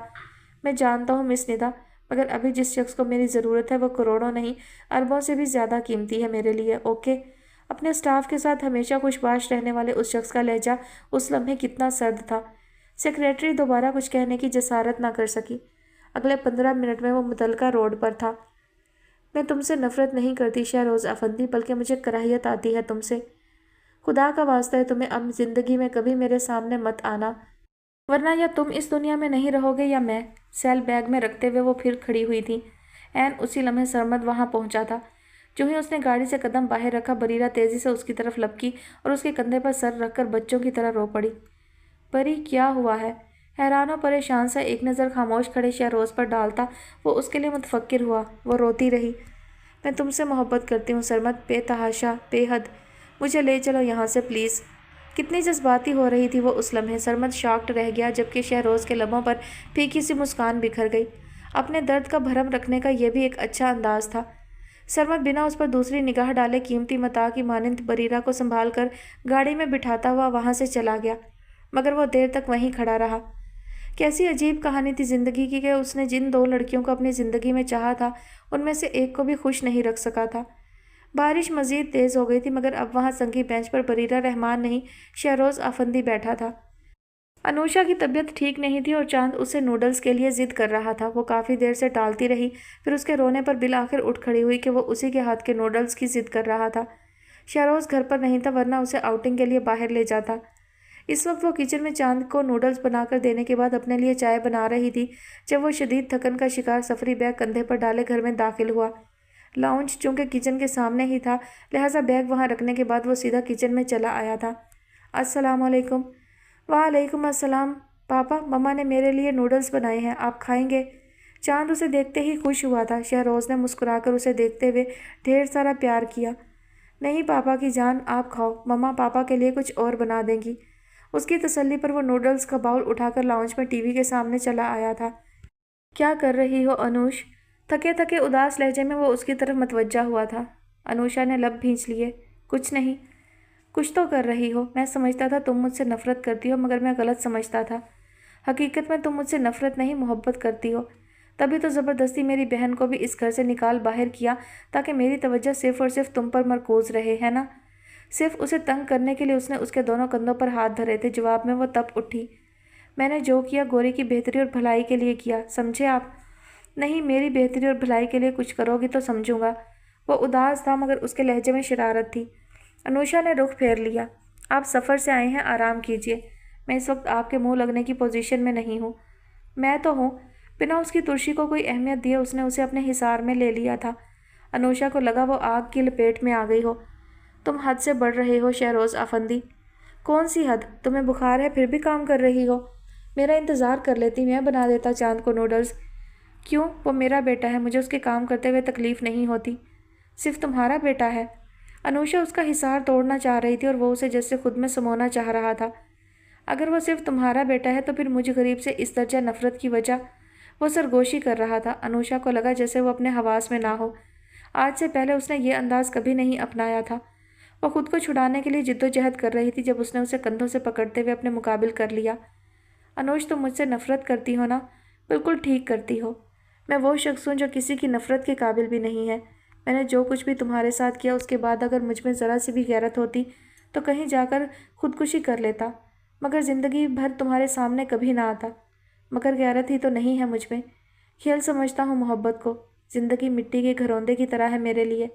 मैं जानता हूँ मिस निदा, मगर अभी जिस शख्स को मेरी ज़रूरत है वो करोड़ों नहीं, अरबों से भी ज़्यादा कीमती है मेरे लिए। ओके। अपने स्टाफ के साथ हमेशा खुशबाश रहने वाले उस शख्स का लहजा उस लम्हे कितना सर्द था। सेक्रेटरी दोबारा कुछ कहने की जसारत ना कर सकी। अगले 15 मिनट में वो मुतलका रोड पर था। मैं तुमसे नफ़रत नहीं करती शहरोज़ अफंदी, बल्कि मुझे कराहियत आती है तुमसे। खुदा का वास्ता है तुम्हें अब ज़िंदगी में कभी मेरे सामने मत आना, वरना या तुम इस दुनिया में नहीं रहोगे या मैं। सेल बैग में रखते हुए वो फिर खड़ी हुई थी। ऐन उसी लम्हे सरमद वहाँ पहुँचा था। जो ही उसने गाड़ी से कदम बाहर रखा, बरीरा तेज़ी से उसकी तरफ लपकी और उसके कंधे पर सर रखकर बच्चों की तरह रो पड़ी। परी, क्या हुआ है? हैरान और परेशान सा एक नज़र खामोश खड़े शहरोज़ पर डालता वो उसके लिए मुतफक्किर हुआ। वो रोती रही। मैं तुमसे मोहब्बत करती हूँ सरमद, बेतहाशा, बेहद। मुझे ले चलो यहाँ से प्लीज़। कितनी जज्बाती हो रही थी वो उस लम्हे। सरमद शॉक्ड रह गया, जबकि शहरोज़ के लबों पर फीकी सी मुस्कान बिखर गई। अपने दर्द का भरम रखने का यह भी एक अच्छा अंदाज था। सरमद बिना उस पर दूसरी निगाह डाले कीमती मता की मानिंद बरीरा को संभाल कर गाड़ी में बिठाता हुआ वहाँ से चला गया, मगर वो देर तक वहीं खड़ा रहा। कैसी अजीब कहानी थी ज़िंदगी की कि उसने जिन दो लड़कियों को अपनी ज़िंदगी में चाहा था, उनमें से एक को भी खुश नहीं रख सका था। बारिश मज़ीद तेज़ हो गई थी, मगर अब वहाँ संगी बेंच पर बरीरा रहमान नहीं, शहरोज़ आफंदी बैठा था। अनुषा की तबीयत ठीक नहीं थी और चांद उसे नूडल्स के लिए ज़िद कर रहा था। वो काफ़ी देर से टालती रही, फिर उसके रोने पर बिल आखिर उठ खड़ी हुई कि वो उसी के हाथ के नूडल्स की ज़िद कर रहा था। शहरोज़ घर पर नहीं था, वरना उसे आउटिंग के लिए बाहर ले जाता। इस वक्त वो किचन में चांद को नूडल्स बनाकर देने के बाद अपने लिए चाय बना रही थी, जब वो शदीद थकन का शिकार सफरी बैग कंधे पर डाले घर में दाखिल हुआ। लाउंज चूँकि किचन के सामने ही था, लिहाजा बैग वहाँ रखने के बाद वो सीधा किचन में चला आया था। अस्सलाम वालेकुम। वालेकुम अस्सलाम। पापा, मम्मा ने मेरे लिए नूडल्स बनाए हैं, आप खाएंगे? चांद उसे देखते ही खुश हुआ था। शहरोज़ ने मुस्कुराकर उसे देखते हुए ढेर सारा प्यार किया। नहीं पापा की जान, आप खाओ, मम्मा पापा के लिए कुछ और बना देंगी। उसकी तसल्ली पर वो नूडल्स का बाउल उठाकर लाउंज में टीवी के सामने चला आया था। क्या कर रही हो अनुष? थके थके उदास लहजे में वो उसकी तरफ मतवज्जा हुआ था। अनुषा ने लब भींच लिए। कुछ नहीं। कुछ तो कर रही हो। मैं समझता था तुम मुझसे नफ़रत करती हो, मगर मैं गलत समझता था। हकीकत में तुम मुझसे नफ़रत नहीं, मोहब्बत करती हो। तभी तो ज़बरदस्ती मेरी बहन को भी इस घर से निकाल बाहर किया, ताकि मेरी तवज्जो सिर्फ़ और सिर्फ तुम पर मरकूज़ रहे, है ना? सिर्फ उसे तंग करने के लिए उसने उसके दोनों कंधों पर हाथ धरे थे। जवाब में वो तप उठी। मैंने जो किया गोरी की बेहतरी और भलाई के लिए किया, समझे आप? नहीं, मेरी बेहतरी और भलाई के लिए कुछ करोगी तो समझूंगा। वो उदास था, मगर उसके लहजे में शरारत थी। अनुषा ने रुख फेर लिया। आप सफ़र से आए हैं, आराम कीजिए। मैं इस वक्त आपके मुंह लगने की पोजीशन में नहीं हूँ। मैं तो हूँ। बिना उसकी तुर्शी को कोई अहमियत दिए उसने उसे अपने हिसार में ले लिया था। अनुषा को लगा वो आग की लपेट में आ गई हो। तुम हद से बढ़ रहे हो शहरोज़ आफंदी। कौन सी हद? तुम्हें बुखार है फिर भी काम कर रही हो। मेरा इंतज़ार कर लेती, मैं बना देता चांद को नूडल्स। क्यों? वो मेरा बेटा है, मुझे उसके काम करते हुए तकलीफ़ नहीं होती। सिर्फ तुम्हारा बेटा है? अनुषा उसका हिसार तोड़ना चाह रही थी और वो उसे जैसे खुद में समाना चाह रहा था। अगर वो सिर्फ तुम्हारा बेटा है तो फिर मुझ गरीब से इस दर्जा नफ़रत की वजह? वो सरगोशी कर रहा था। अनुषा को लगा जैसे वो अपने हवास में ना हो। आज से पहले उसने ये अंदाज कभी नहीं अपनाया था। वो खुद को छुड़ाने के लिए जिद्दोजहद कर रही थी, जब उसने उसे कंधों से पकड़ते हुए अपने मुकाबिल कर लिया। अनुष, तुम मुझसे नफ़रत करती हो ना? बिल्कुल ठीक करती हो। मैं वो शख्स हूँ जो किसी की नफ़रत के काबिल भी नहीं है। मैंने जो कुछ भी तुम्हारे साथ किया, उसके बाद अगर मुझ में ज़रा सी भी गैरत होती तो कहीं जाकर खुदकुशी कर लेता, मगर ज़िंदगी भर तुम्हारे सामने कभी ना आता। मगर गैरत ही तो नहीं है मुझ में। खेल समझता हूँ मोहब्बत को। ज़िंदगी मिट्टी के घरौंदे की तरह है मेरे लिए।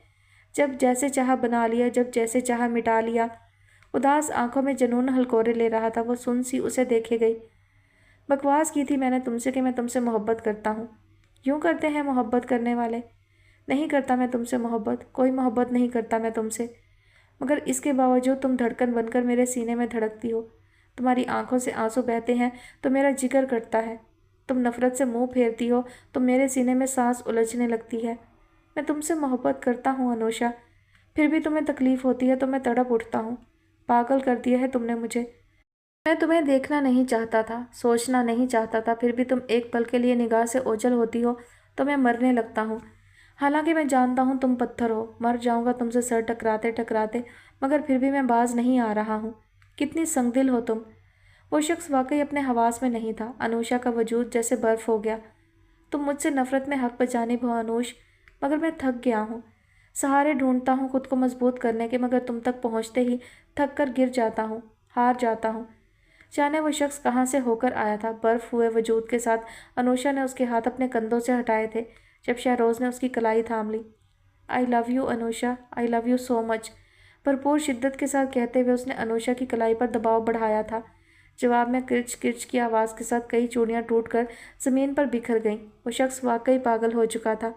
जब जैसे चाहा बना लिया, जब जैसे चाहा मिटा लिया। उदास आंखों में जनून हलकोरे ले रहा था। वो सुन सी उसे देखे गई। बकवास की थी मैंने तुमसे कि मैं तुमसे मोहब्बत करता हूँ। यूँ करते हैं मोहब्बत करने वाले? नहीं करता मैं तुमसे मोहब्बत, कोई मोहब्बत नहीं करता मैं तुमसे। मगर इसके बावजूद तुम धड़कन बनकर मेरे सीने में धड़कती हो। तुम्हारी आंखों से आंसू बहते हैं तो मेरा जिगर कटता है। तुम नफ़रत से मुंह फेरती हो तो मेरे सीने में सांस उलझने लगती है। मैं तुमसे मोहब्बत करता हूँ अनुषा, फिर भी तुम्हें तकलीफ़ होती है तो मैं तड़प उठता हूँ। पागल कर दिया है तुमने मुझे। मैं तुम्हें देखना नहीं चाहता था, सोचना नहीं चाहता था, फिर भी तुम एक पल के लिए निगाह से ओझल होती हो तो मैं मरने लगता हूँ। हालांकि मैं जानता हूँ तुम पत्थर हो, मर जाऊँगा तुमसे सर टकराते टकराते, मगर फिर भी मैं बाज नहीं आ रहा हूँ। कितनी संगदिल हो तुम। वो शख्स वाकई अपने हवास में नहीं था। अनुषा का वजूद जैसे बर्फ़ हो गया। तुम मुझसे नफ़रत में हक बजानिब हो अनुष, मगर मैं थक गया हूँ। सहारे ढूंढता हूँ खुद को मजबूत करने के, मगर तुम तक पहुँचते ही थक कर गिर जाता हूँ, हार जाता हूँ। जाने वो शख्स कहाँ से होकर आया था। बर्फ़ हुए वजूद के साथ अनुषा ने उसके हाथ अपने कंधों से हटाए थे, जब शहरोज़ ने उसकी कलाई थाम ली। I love you Anusha, I love you so much, भरपूर शिद्दत के साथ कहते हुए उसने अनुषा की कलाई पर दबाव बढ़ाया था। जवाब में किर्च किर्च की आवाज़ के साथ कई चूड़ियाँ टूटकर ज़मीन पर बिखर गईं। वो शख्स वाकई पागल हो चुका था।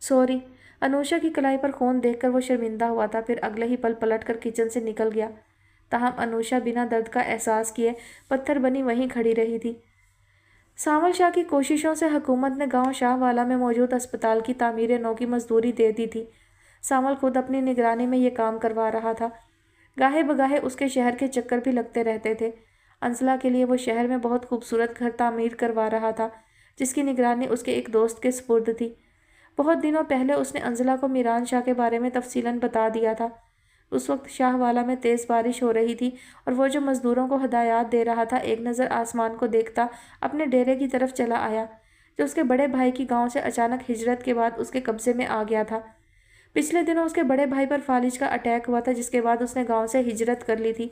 सॉरी। अनुषा की कलाई पर खून देखकर वो शर्मिंदा हुआ था, फिर अगले ही पल पलटकर किचन से निकल गया। ताहम अनुषा बिना दर्द का एहसास किए पत्थर बनी वहीं खड़ी रही थी। सामल शाह की कोशिशों से हुकूमत ने गांव शाहवाला में मौजूद अस्पताल की तामीर नौ की मजदूरी दे दी थी। सामल खुद अपनी निगरानी में ये काम करवा रहा था। गाहे बगाहे उसके शहर के चक्कर भी लगते रहते थे। अंजला के लिए वो शहर में बहुत खूबसूरत घर तामीर करवा रहा था, जिसकी निगरानी उसके एक दोस्त के स्पुर्द थी। बहुत दिनों पहले उसने अंजला को मीरान शाह के बारे में तफसीलन बता दिया था। उस वक्त शाहवाला में तेज़ बारिश हो रही थी और वो जो मज़दूरों को हदायत दे रहा था एक नज़र आसमान को देखता अपने डेरे की तरफ चला आया, जो उसके बड़े भाई की गांव से अचानक हिजरत के बाद उसके कब्जे में आ गया था। पिछले दिनों उसके बड़े भाई पर फालिज का अटैक हुआ था, जिसके बाद उसने गांव से हिजरत कर ली थी।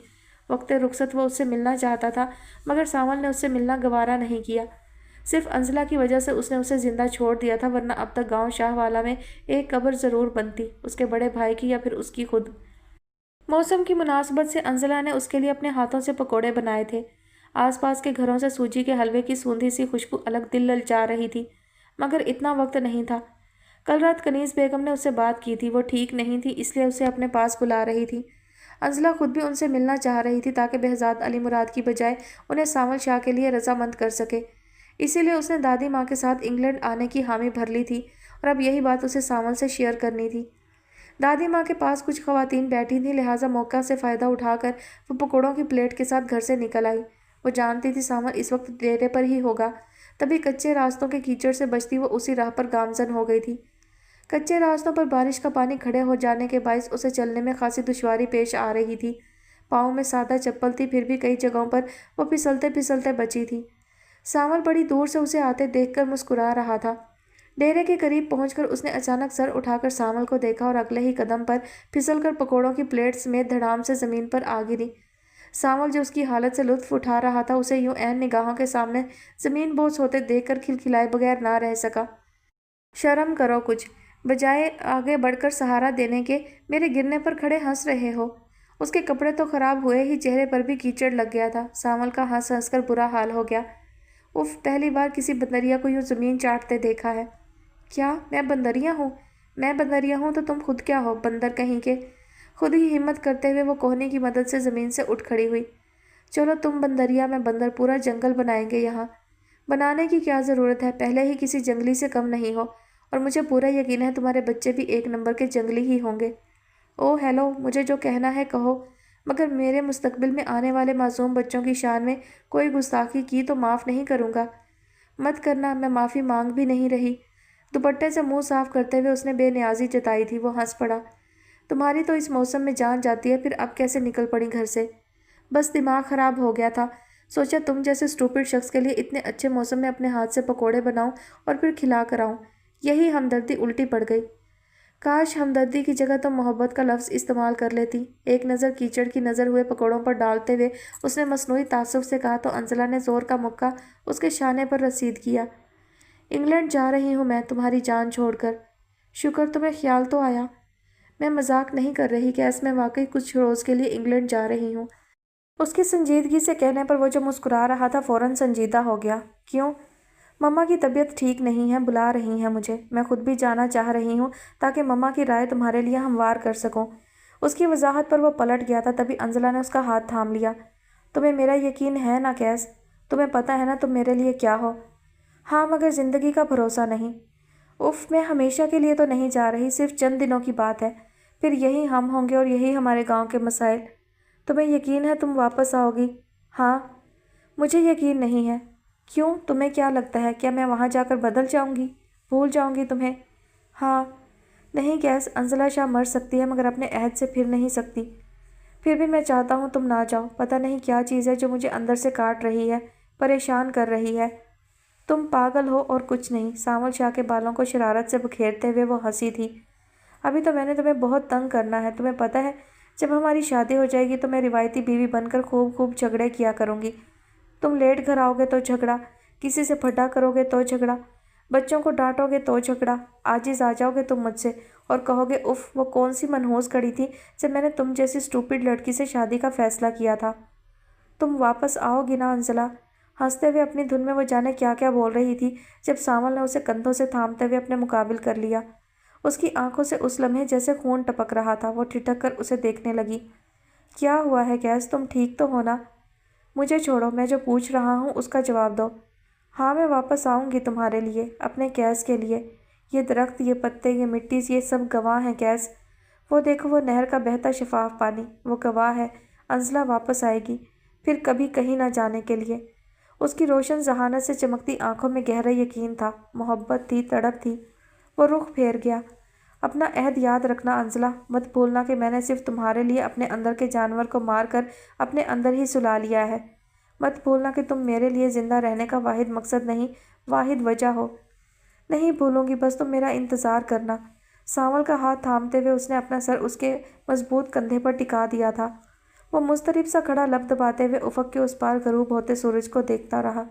वक्त रुखसत वो उससे मिलना चाहता था, मगर सामल ने उससे मिलना गवारा नहीं किया। सिर्फ अंजला की वजह से उसने उसे ज़िंदा छोड़ दिया था, वरना अब तक गांव शाहवाला में एक कब्र ज़रूर बनती, उसके बड़े भाई की या फिर उसकी खुद। मौसम की मुनासबत से अंजला ने उसके लिए अपने हाथों से पकोड़े बनाए थे। आसपास के घरों से सूजी के हलवे की सूंधी सी खुशबू अलग दिल ललचा रही थी, मगर इतना वक्त नहीं था। कल रात कनीज़ बेगम ने उससे बात की थी, वो ठीक नहीं थी, इसलिए उसे अपने पास बुला रही थी। अंजला खुद भी उनसे मिलना चाह रही थी ताकि behज़ाद अली मुराद की बजाय उन्हें सामल शाह के लिए रजामंद कर सके। इसीलिए उसने दादी माँ के साथ इंग्लैंड आने की हामी भर ली थी और अब यही बात उसे सामल से शेयर करनी थी। दादी माँ के पास कुछ ख़वातीन बैठी थीं, लिहाजा मौका से फ़ायदा उठाकर वो पकौड़ों की प्लेट के साथ घर से निकल आई। वो जानती थी सामल इस वक्त डेरे पर ही होगा, तभी कच्चे रास्तों के कीचड़ से बचती वो उसी राह पर गामजन हो गई थी। कच्चे रास्तों पर बारिश का पानी खड़े हो जाने के बायस उसे चलने में खासी दुश्वारी पेश आ रही थी। पाँव में सादा चप्पल थी, फिर भी कई जगहों पर वो फिसलते फिसलते बची थी। सामल बड़ी दूर से उसे आते देखकर मुस्कुरा रहा था। डेरे के करीब पहुंचकर उसने अचानक सर उठाकर सामल को देखा और अगले ही कदम पर फिसलकर पकौड़ों की प्लेट समेत धड़ाम से ज़मीन पर आ गिरी। सामल जो उसकी हालत से लुत्फ उठा रहा था, उसे यूं ऐन निगाहों के सामने ज़मीन बोझ होते देखकर खिलखिलाए बगैर ना रह सका। शर्म करो कुछ, बजाय आगे बढ़कर सहारा देने के मेरे गिरने पर खड़े हंस रहे हो। उसके कपड़े तो ख़राब हुए ही, चेहरे पर भी कीचड़ लग गया था। सामल का हंस हंस कर बुरा हाल हो गया। उफ, पहली बार किसी बंदरिया को यूँ ज़मीन चाटते देखा है। क्या मैं बंदरिया हूँ? मैं बंदरिया हूँ तो तुम खुद क्या हो, बंदर कहीं के। खुद ही हिम्मत करते हुए वो कोहनी की मदद से ज़मीन से उठ खड़ी हुई। चलो तुम बंदरिया, मैं बंदर, पूरा जंगल बनाएंगे यहाँ। बनाने की क्या ज़रूरत है, पहले ही किसी जंगली से कम नहीं हो, और मुझे पूरा यकीन है तुम्हारे बच्चे भी एक नंबर के जंगली ही होंगे। ओह हेलो, मुझे जो कहना है कहो, मगर मेरे मुस्तकबिल में आने वाले मासूम बच्चों की शान में कोई गुस्ताखी की तो माफ़ नहीं करूँगा। मत करना, मैं माफ़ी मांग भी नहीं रही। दुपट्टे से मुंह साफ करते हुए उसने बेनियाजी जताई थी। वो हंस पड़ा। तुम्हारी तो इस मौसम में जान जाती है, फिर अब कैसे निकल पड़ी घर से? बस दिमाग ख़राब हो गया था। सोचा तुम जैसे स्टूपिड शख्स के लिए इतने अच्छे मौसम में अपने हाथ से पकोड़े बनाऊं और फिर खिला कर आऊँ। यही हमदर्दी उल्टी पड़ गई। काश हमदर्दी की जगह तुम मोहब्बत का लफ्ज़ इस्तेमाल कर लेती। एक नज़र कीचड़ की नज़र हुए पकौड़ों पर डालते हुए उसने मसनूई तासुफ से कहा तो अंजला ने ज़ोर का मुक्का उसके शाने पर रसीद किया। इंग्लैंड जा रही हूँ मैं, तुम्हारी जान छोड़कर। शुक्र तुम्हें ख्याल तो आया। मैं मजाक नहीं कर रही कैस, मैं वाकई कुछ रोज़ के लिए इंग्लैंड जा रही हूँ। उसकी संजीदगी से कहने पर वो जो मुस्कुरा रहा था फ़ौरन संजीदा हो गया। क्यों? मम्मा की तबीयत ठीक नहीं है, बुला रही हैं मुझे। मैं खुद भी जाना चाह रही हूँ ताकि मम्मा की राय तुम्हारे लिए हमवार कर सकूँ। उसकी वजाहत पर वो पलट गया था, तभी अंजला ने उसका हाथ थाम लिया। तुम्हें मेरा यकीन है ना कैस? तुम्हें पता है ना तुम मेरे लिए क्या हो? हाँ, मगर ज़िंदगी का भरोसा नहीं। उफ़, मैं हमेशा के लिए तो नहीं जा रही, सिर्फ चंद दिनों की बात है। फिर यही हम होंगे और यही हमारे गांव के मसाइल। तुम्हें यकीन है तुम वापस आओगी? हाँ। मुझे यकीन नहीं है। क्यों, तुम्हें क्या लगता है, क्या मैं वहाँ जाकर बदल जाऊँगी, भूल जाऊँगी तुम्हें? हाँ। नहीं गैस, अंजला शाह मर सकती है मगर अपने अहद से फिर नहीं सकती। फिर भी मैं चाहता हूँ तुम ना जाओ। पता नहीं क्या चीज़ है जो मुझे अंदर से काट रही है, परेशान कर रही है। तुम पागल हो और कुछ नहीं। सामल शाह के बालों को शरारत से बखेरते हुए वो हंसी थी। अभी तो मैंने तुम्हें बहुत तंग करना है। तुम्हें पता है, जब हमारी शादी हो जाएगी तो मैं रिवायती बीवी बनकर खूब खूब झगड़े किया करूँगी। तुम लेट घर आओगे तो झगड़ा, किसी से फटा करोगे तो झगड़ा, बच्चों को डांटोगे तो झगड़ा, आजिज़ आ जाओगे तुम मुझसे और कहोगे उफ़, वो कौन सी मनहूस कड़ी थी जब मैंने तुम जैसी स्टूपिड लड़की से शादी का फ़ैसला किया था। तुम वापस आओगी ना अंजला? हंसते हुए अपनी धुन में वो जाने क्या क्या बोल रही थी जब सामल ने उसे कंधों से थामते हुए अपने मुकाबिल कर लिया। उसकी आंखों से उस लम्हे जैसे खून टपक रहा था। वो ठिठक कर उसे देखने लगी। क्या हुआ है गैस, तुम ठीक तो हो ना? मुझे छोड़ो, मैं जो पूछ रहा हूँ उसका जवाब दो। हाँ, मैं वापस आऊँगी तुम्हारे लिए, अपने कैस के लिए। ये दरख्त, ये पत्ते, ये मिट्टी, ये सब गवाह हैं कैस। वो देखो, वो नहर का बहता शफाफ पानी, वो गवाह है। अंजला वापस आएगी, फिर कभी कहीं ना जाने के लिए। उसकी रोशन जहानत से चमकती आंखों में गहरा यकीन था, मोहब्बत थी, तड़प थी। वो रुख फेर गया। अपना अहद याद रखना अंजला, मत भूलना कि मैंने सिर्फ तुम्हारे लिए अपने अंदर के जानवर को मार कर अपने अंदर ही सुला लिया है। मत भूलना कि तुम मेरे लिए जिंदा रहने का वाहिद मकसद नहीं, वाहिद वजह हो। नहीं भूलूंगी, बस तुम मेरा इंतज़ार करना। सांवल का हाथ थामते हुए उसने अपना सर उसके मजबूत कंधे पर टिका दिया था। वो मुस्तरिब सा खड़ा लब दबाते हुए उफक के उस पार गरूब होते सूरज को देखता रहा।